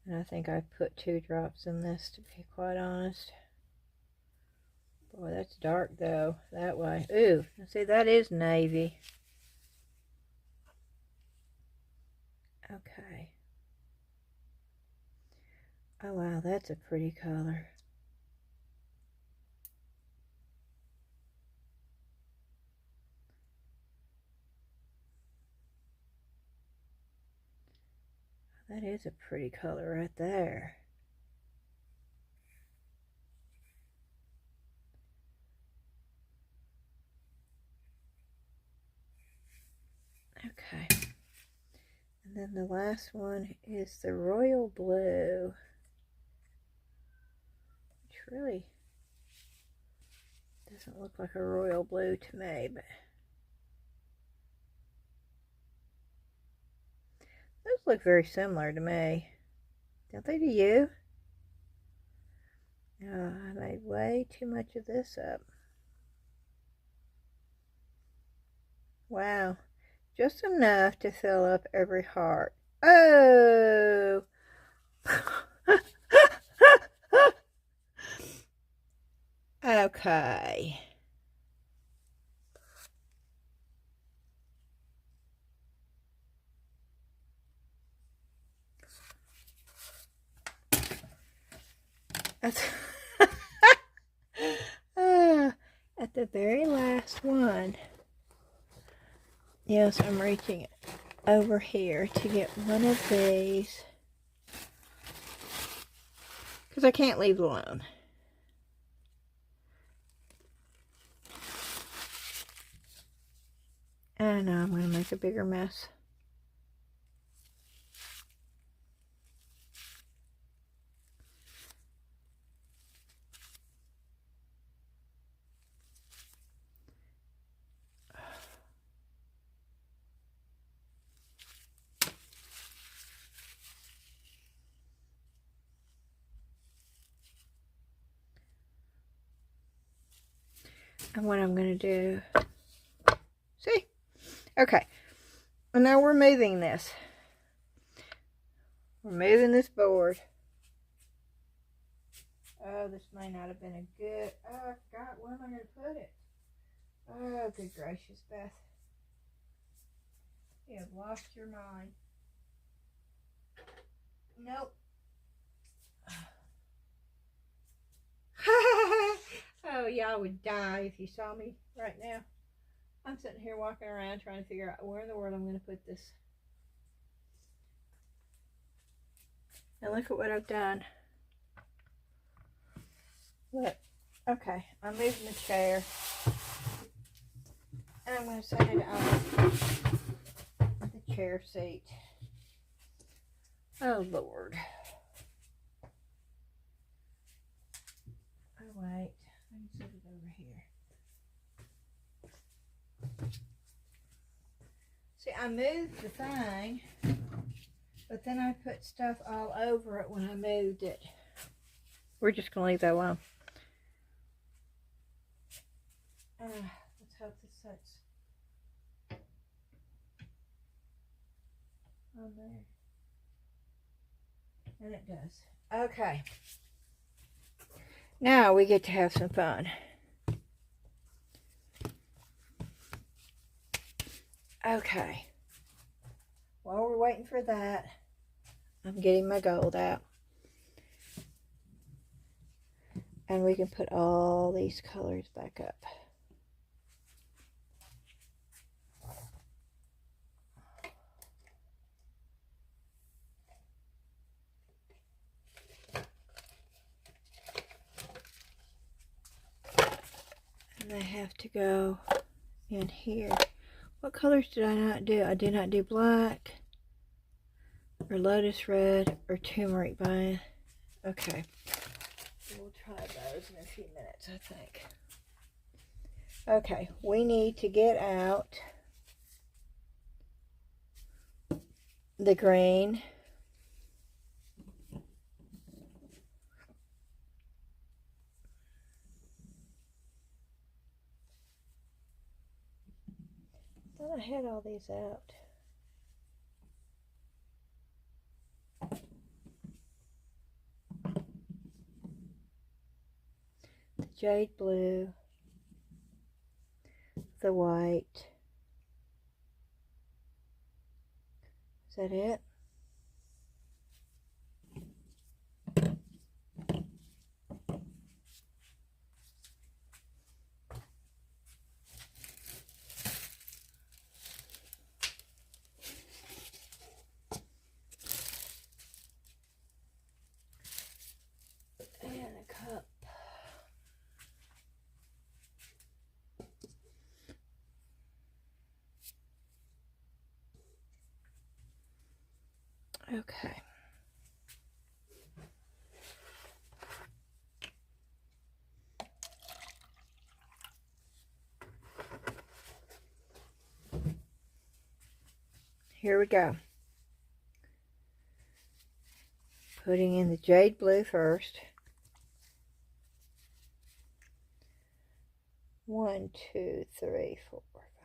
[SPEAKER 1] And I think I put 2 drops in this, to be quite honest. Boy, that's dark though, that way. Ooh, see, that is navy. Okay. Oh wow, that's a pretty color. That is a pretty color right there. Okay. And then the last one is the royal blue. Which really doesn't look like a royal blue to me, but those look very similar to me. Don't they to you? I made way too much of this up. Wow. Just enough to fill up every heart. Oh! Okay. That's at the very last one. Yes, I'm reaching over here to get one of these because I can't leave it alone. I know I'm going to make a bigger mess. And what I'm going to do, see? Okay. And now we're moving this. We're moving this board. Oh, this may not have been a good, oh, I forgot, where am I going to put it? Oh, good gracious, Beth. You have lost your mind. Nope. Oh, y'all would die if you saw me right now. I'm sitting here walking around trying to figure out where in the world I'm going to put this. And look at what I've done. Look. Okay, I'm moving the chair. And I'm going to set it on the chair seat. Oh, Lord. Oh, wait. Let me set it over here. See, I moved the thing, but then I put stuff all over it when I moved it. We're just going to leave that alone. Let's hope this sets on there. And it does. Okay. Now we get to have some fun. Okay. While we're waiting for that, I'm getting my gold out. And we can put all these colors back up. And they have to go in here. What colors did I not do? I did not do black, or lotus red, or turmeric vine. Okay. We'll try those in a few minutes, I think. Okay, we need to get out the green. I thought I had all these out. The jade blue, the white. Is that it? And a cup. Okay. Here we go. Putting in the jade blue first. 1, 2, 3, 4,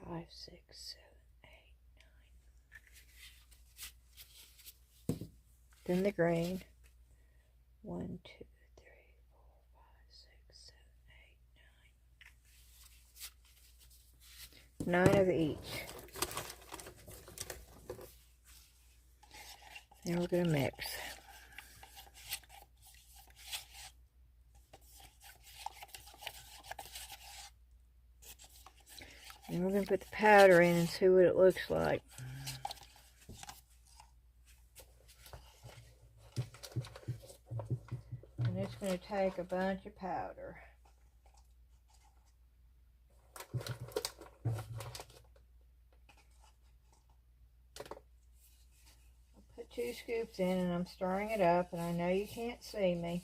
[SPEAKER 1] 5, 6, 7, 8, 9. Then the green. 1, 2, 3, 4, 5, 6, 7, 8, 9. 9 of each. Then we're going to mix. And we're going to put the powder in and see what it looks like. And it's going to take a bunch of powder. I'll put 2 scoops in and I'm stirring it up, and I know you can't see me.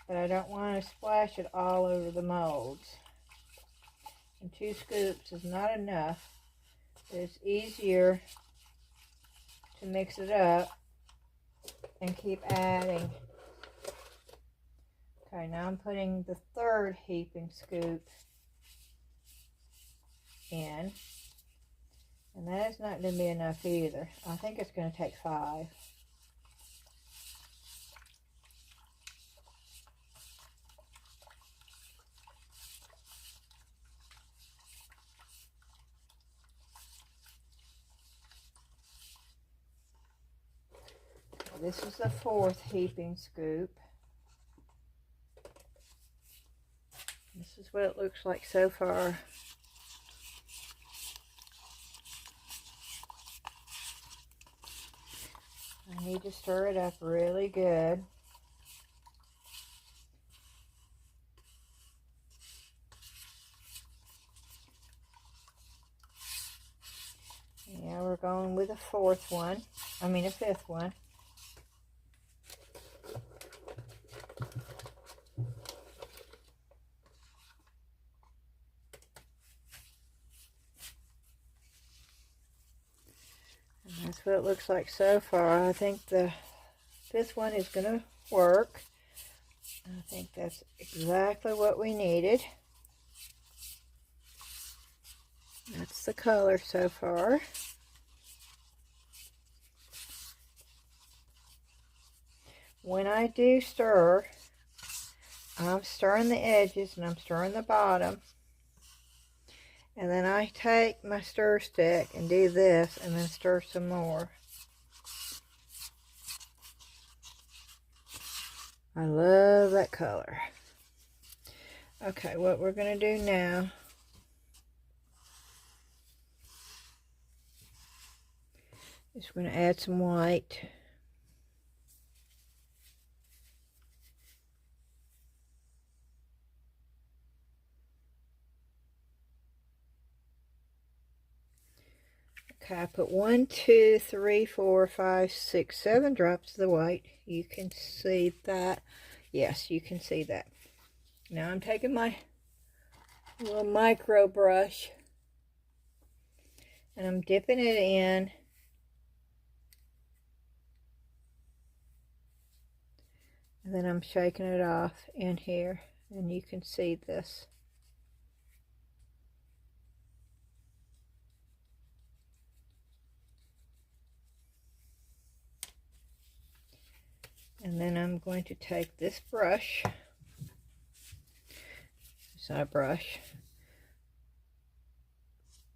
[SPEAKER 1] But I don't want to splash it all over the molds. And 2 scoops is not enough. It's easier to mix it up and keep adding. Okay, now I'm putting the 3rd heaping scoop in. And that is not going to be enough either. I think it's going to take 5. This is the 4th heaping scoop. This is what it looks like so far. I need to stir it up really good. Yeah, we're going with a 4th one. I mean a 5th one. That's what it looks like so far. I think the 5th one is going to work. I think that's exactly what we needed. That's the color so far. When I do stir, I'm stirring the edges and I'm stirring the bottom. And then I take my stir stick and do this and then stir some more. I love that color. Okay, what we're going to do now is we're going to add some white. Okay, I put 1, 2, 3, 4, 5, 6, 7 drops of the white. You can see that. Yes, you can see that. Now I'm taking my little micro brush and I'm dipping it in. And then I'm shaking it off in here, and you can see this. And then I'm going to take this brush. It's not a brush,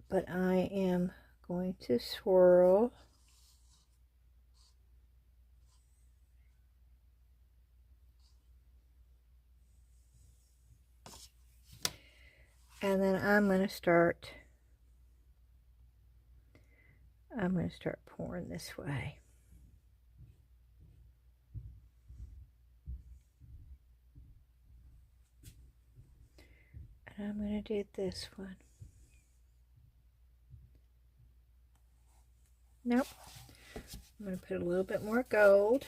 [SPEAKER 1] but I am going to swirl. And then I'm going to start pouring this way. And I'm going to do this one. Nope. I'm going to put a little bit more gold.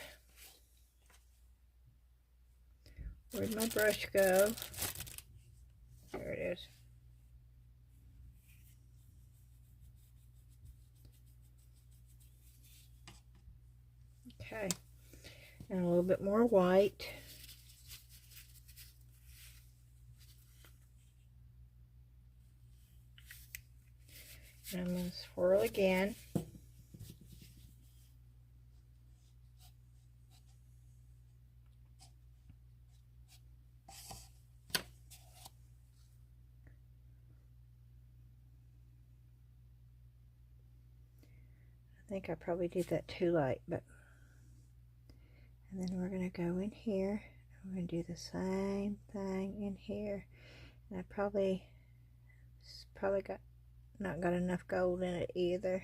[SPEAKER 1] Where'd my brush go? There it is. Okay. And a little bit more white. And I'm going to swirl again. I think I probably did that too light, but and then we're going to go in here. We're going to do the same thing in here. And I probably not got enough gold in it either.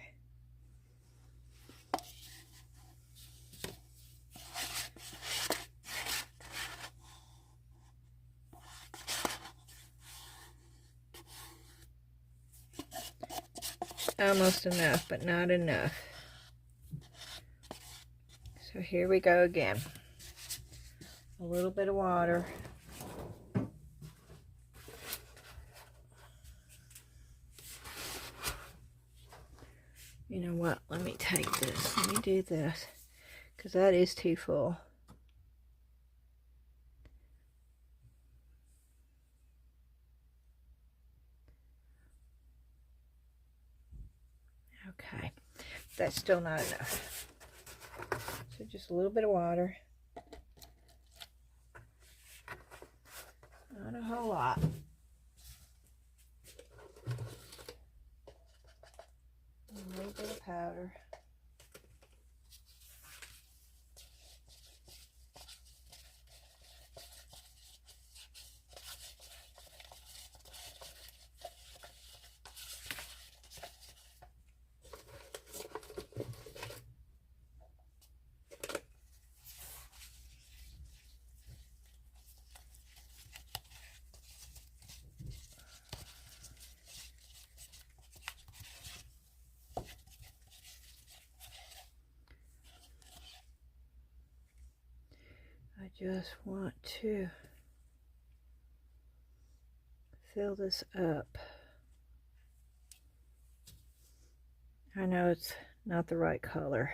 [SPEAKER 1] Almost enough, but not enough. So here we go again. A little bit of water. You know what? Let me take this. Let me do this. Because that is too full. Okay. That's still not enough. So just a little bit of water. Not a whole lot. A little bit of powder. I just want to fill this up. I know it's not the right color.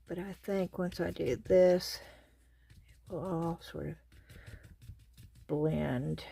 [SPEAKER 1] But I think once I do this, it will all sort of blend.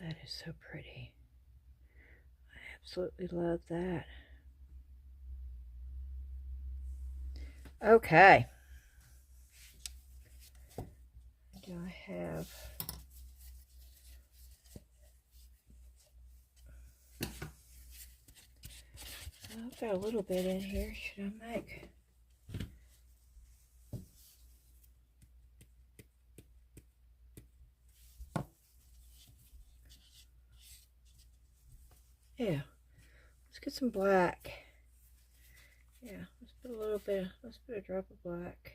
[SPEAKER 1] That is so pretty. I absolutely love that. Okay. Do I have... I've got a little bit in here. Should I make... Yeah, let's get some black. Yeah, let's put a little bit, let's put a drop of black.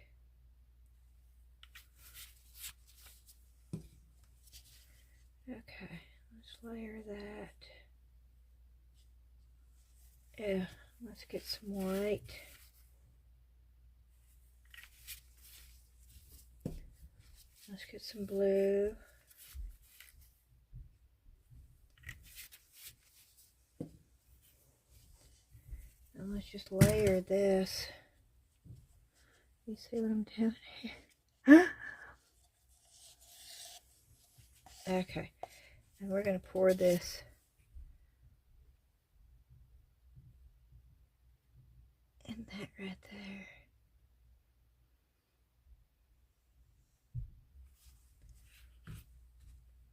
[SPEAKER 1] Okay, let's layer that. Yeah, let's get some white. Let's get some blue. And let's just layer this. You see what I'm doing here? Okay. And we're going to pour this in that right there.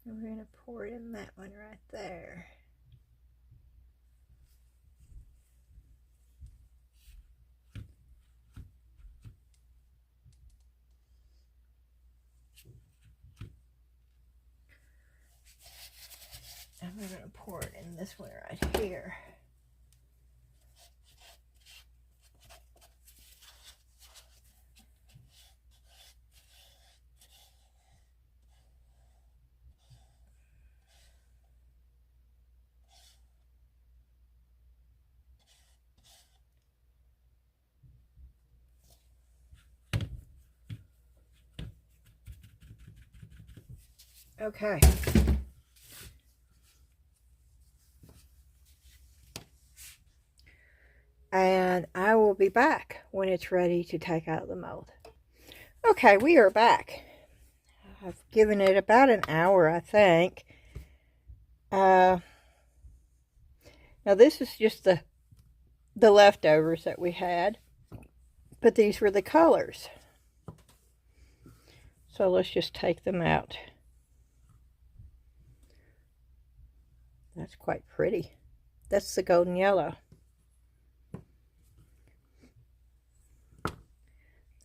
[SPEAKER 1] And we're going to pour it in that one right there. And we're going to pour it in this one right here. Okay. And I will be back when it's ready to take out the mold. Okay, we are back. I've given it about an hour, I think. Now this is just the leftovers that we had, but these were the colors. So let's just take them out. That's quite pretty. That's the golden yellow.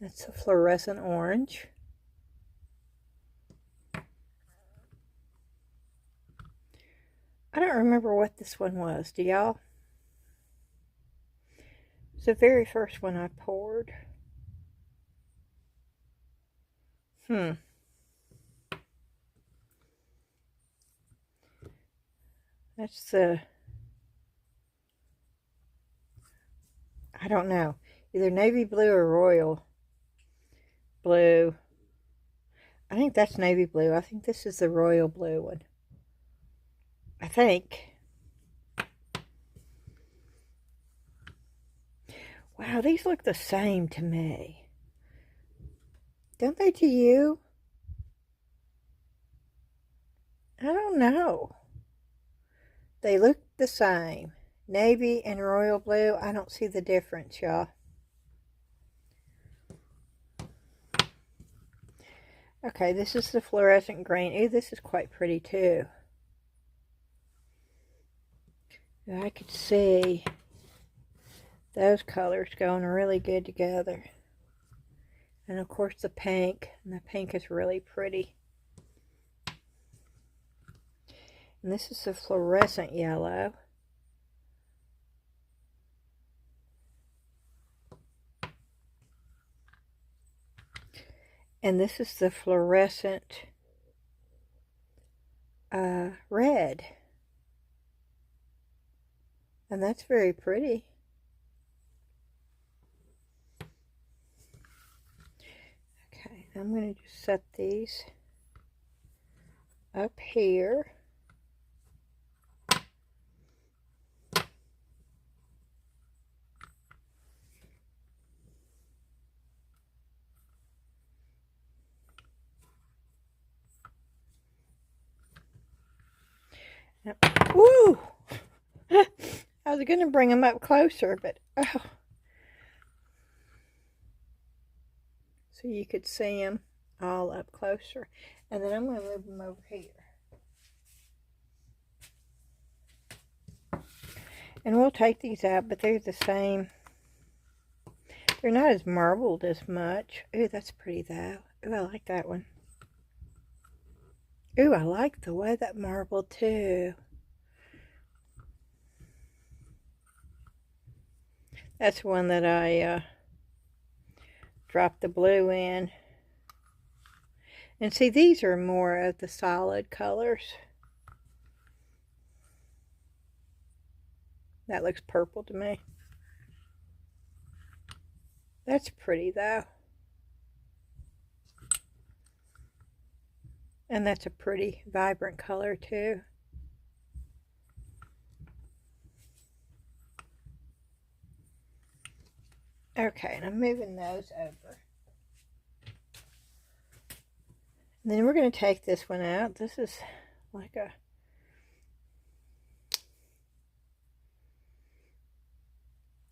[SPEAKER 1] That's the fluorescent orange. I don't remember what this one was. Do y'all? It's the very first one I poured. That's the, I don't know, either navy blue or royal blue. I think that's navy blue. I think this is the royal blue one. I think. Wow, these look the same to me. Don't they to you? I don't know. They look the same. Navy and royal blue. I don't see the difference, y'all. Okay, this is the fluorescent green. Ooh, this is quite pretty too. I could see those colors going really good together. And of course the pink. And the pink is really pretty. And this is the fluorescent yellow. And this is the fluorescent red. And that's very pretty. Okay, I'm going to just set these up here. Woo! I was going to bring them up closer, but oh. So you could see them all up closer. And then I'm going to move them over here. And we'll take these out, but they're the same. They're not as marbled as much. Ooh, that's pretty though. Ooh, I like that one. Ooh, I like the way that marbled too. That's one that I dropped the blue in. And see, these are more of the solid colors. That looks purple to me. That's pretty though. And that's a pretty vibrant color too. Okay, and I'm moving those over. And then we're going to take this one out. This is like a,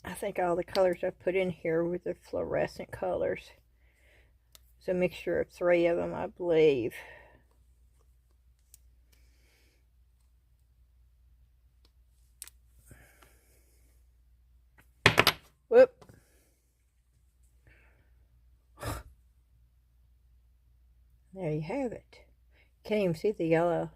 [SPEAKER 1] I think all the colors I put in here were the fluorescent colors. It's a mixture of 3 of them, I believe. Whoop. There you have it. Can't even see the yellow.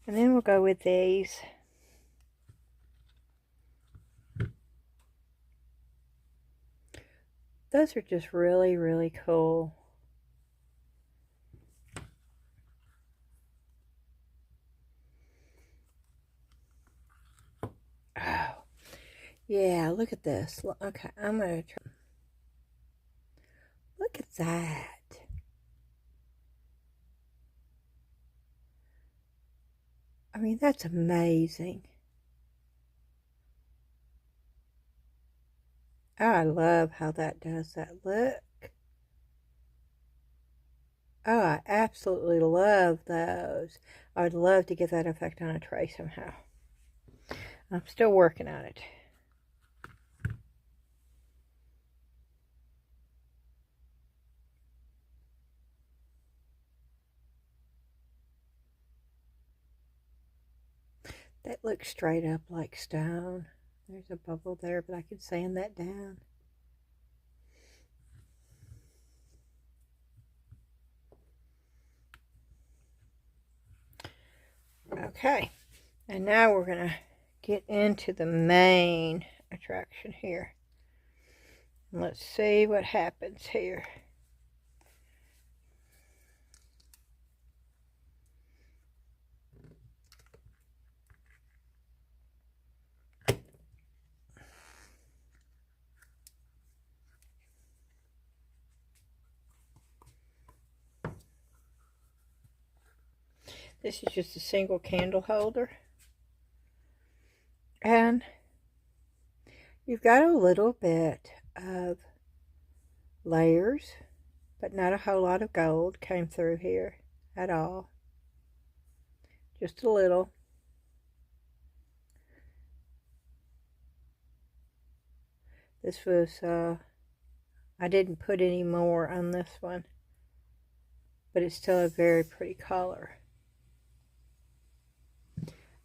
[SPEAKER 1] And then we'll go with these. Those are just really, really cool. Oh, Yeah, look at this. Okay, I'm going to try. Look at that. I mean, that's amazing. Oh, I love how that does that. Look. Oh, I absolutely love those. I would love to get that effect on a tray somehow. I'm still working on it. That looks straight up like stone. There's a bubble there, but I could sand that down. Okay, and now we're going to get into the main attraction here. And let's see what happens here. This is just a single candle holder. And you've got a little bit of layers, but not a whole lot of gold came through here at all. Just a little. This was, I didn't put any more on this one, but it's still a very pretty color.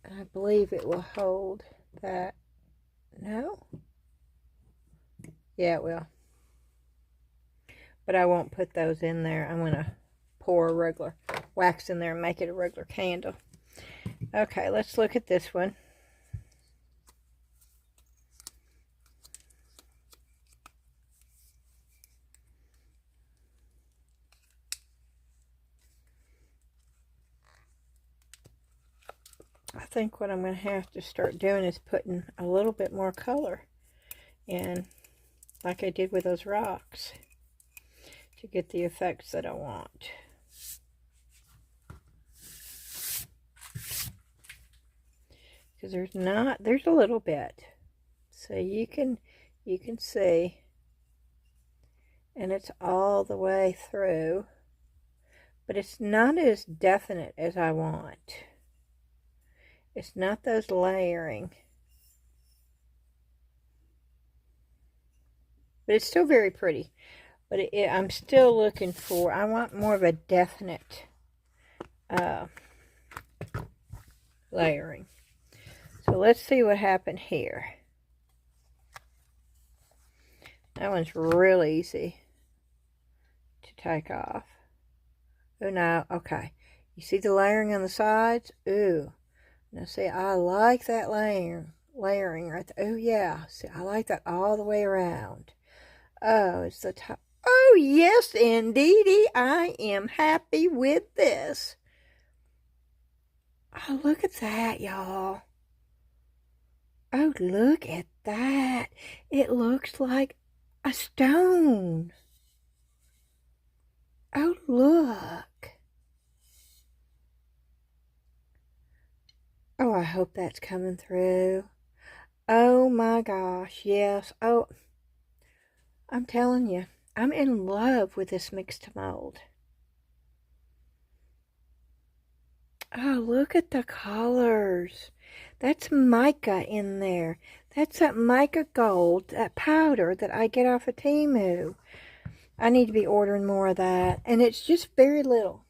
[SPEAKER 1] And I believe it will hold that. No? Yeah, it will. But I won't put those in there. I'm going to pour a regular wax in there and make it a regular candle. Okay, let's look at this one. I think what I'm going to have to start doing is putting a little bit more color in, like I did with those rocks, to get the effects that I want. Because there's a little bit, so you can see, and it's all the way through, but it's not as definite as I want. It's not those layering, but it's still very pretty. But I'm still looking for, I want more of a definite layering. So let's see what happened here. That one's real easy to take off. Oh, no, okay. You see the layering on the sides? Ooh. Now, see, I like that layering right there. Oh, yeah. See, I like that all the way around. Oh, it's the top. Oh, yes, indeedy. I am happy with this. Oh, look at that, y'all. Oh, look at that. It looks like a stone. Oh, look. Oh, I hope that's coming through. Oh my gosh, yes. Oh, I'm telling you, I'm in love with this Mix2Mold. Oh, look at the colors. That's mica in there. That's that mica gold, that powder that I get off of Temu. I need to be ordering more of that. And it's just very little.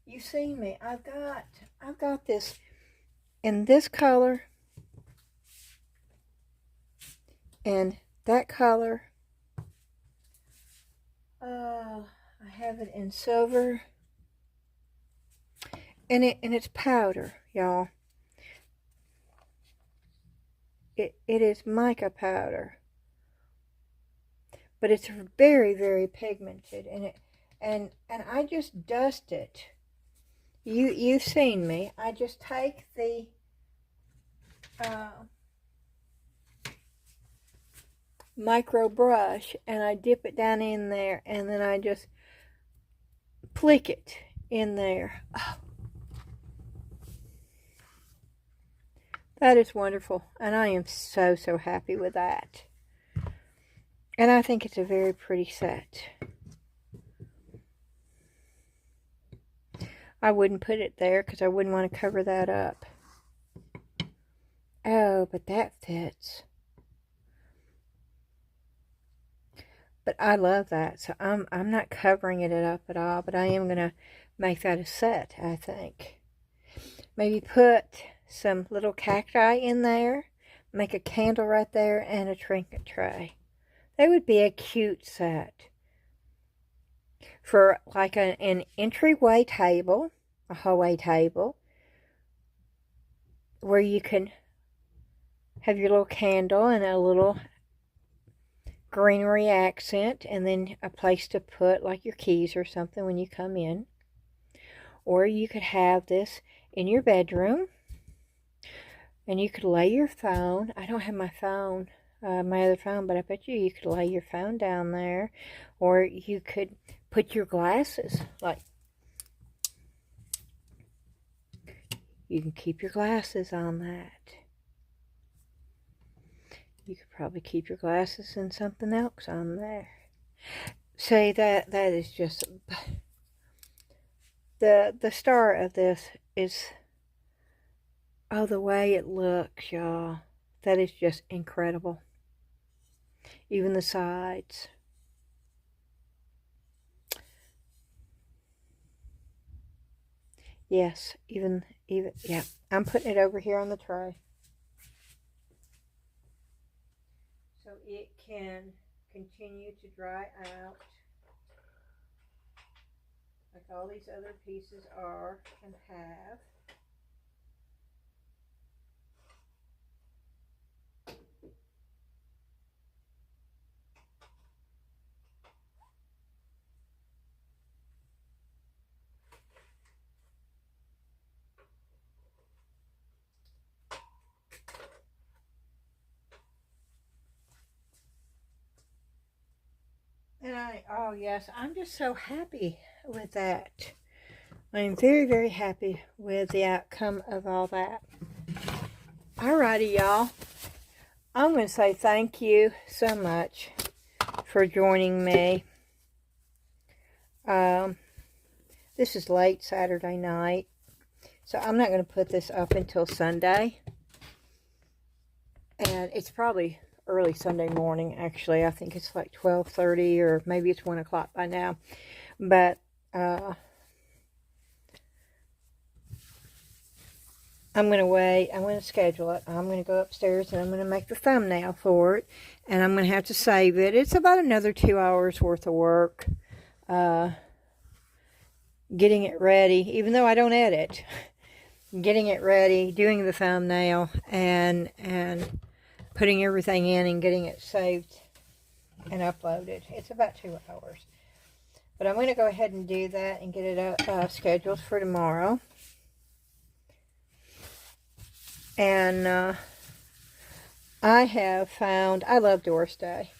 [SPEAKER 1] You see me. I've got this in this color and that color. I have it in silver, and it's powder, y'all. It is mica powder, but it's very, very pigmented, and I just dust it. You've seen me. I just take the micro brush and I dip it down in there, and then I just flick it in there. Oh, that is wonderful, and I am so happy with that. And I think it's a very pretty set. I wouldn't put it there because I wouldn't want to cover that up. Oh, but that fits. But I love that, so I'm not covering it up at all, but I am going to make that a set, I think. Maybe put some little cacti in there, make a candle right there, and a trinket tray. That would be a cute set. For like an entryway table, a hallway table, where you can have your little candle and a little greenery accent, and then a place to put like your keys or something when you come in. Or you could have this in your bedroom, and you could lay your phone. I don't have my phone, my other phone, but I bet you could lay your phone down there. Or you could put your glasses, like, you can keep your glasses on that. You could probably keep your glasses and something else on there. Say that is just the star of this is, oh, the way it looks, y'all. That is just incredible. Even the sides. Yes, even yeah. I'm putting it over here on the tray, so it can continue to dry out like all these other pieces are and have. And oh yes, I'm just so happy with that. I'm very happy with the outcome of all that. Alrighty, y'all. I'm going to say thank you so much for joining me. This is late Saturday night, so I'm not going to put this up until Sunday. And it's probably early Sunday morning, actually. I think it's like 12:30 or maybe it's 1 o'clock by now. But I'm going to wait. I'm going to schedule it. I'm going to go upstairs and I'm going to make the thumbnail for it. And I'm going to have to save it. It's about another 2 hours worth of work. Getting it ready, even though I don't edit. Getting it ready, doing the thumbnail, and putting everything in and getting it saved and uploaded. It's about 2 hours. But I'm going to go ahead and do that and get it scheduled for tomorrow. And I have found, I love Doris Day.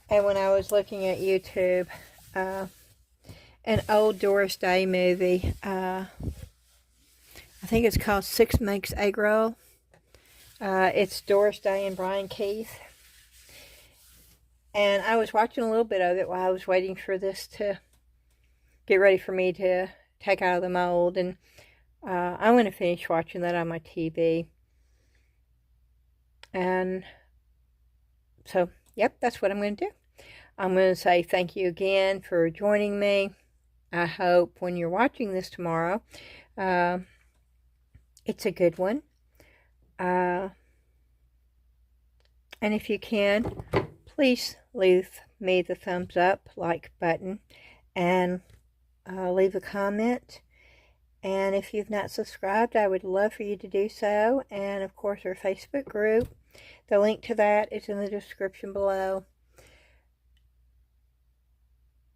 [SPEAKER 1] And when I was looking at YouTube, an old Doris Day movie, I think it's called Six Makes Egg Roll. It's Doris Day and Brian Keith. And I was watching a little bit of it while I was waiting for this to get ready for me to take out of the mold. And I'm going to finish watching that on my TV. And so, yep, that's what I'm going to do. I'm going to say thank you again for joining me. I hope when you're watching this tomorrow, it's a good one. And if you can, please leave me the thumbs up, like button, and leave a comment. And if you've not subscribed, I would love for you to do so. And of course, our Facebook group, the link to that is in the description below.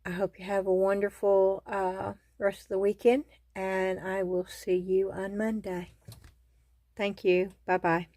[SPEAKER 1] I hope you have a wonderful rest of the weekend, and I will see you on Monday. Thank you. Bye-bye.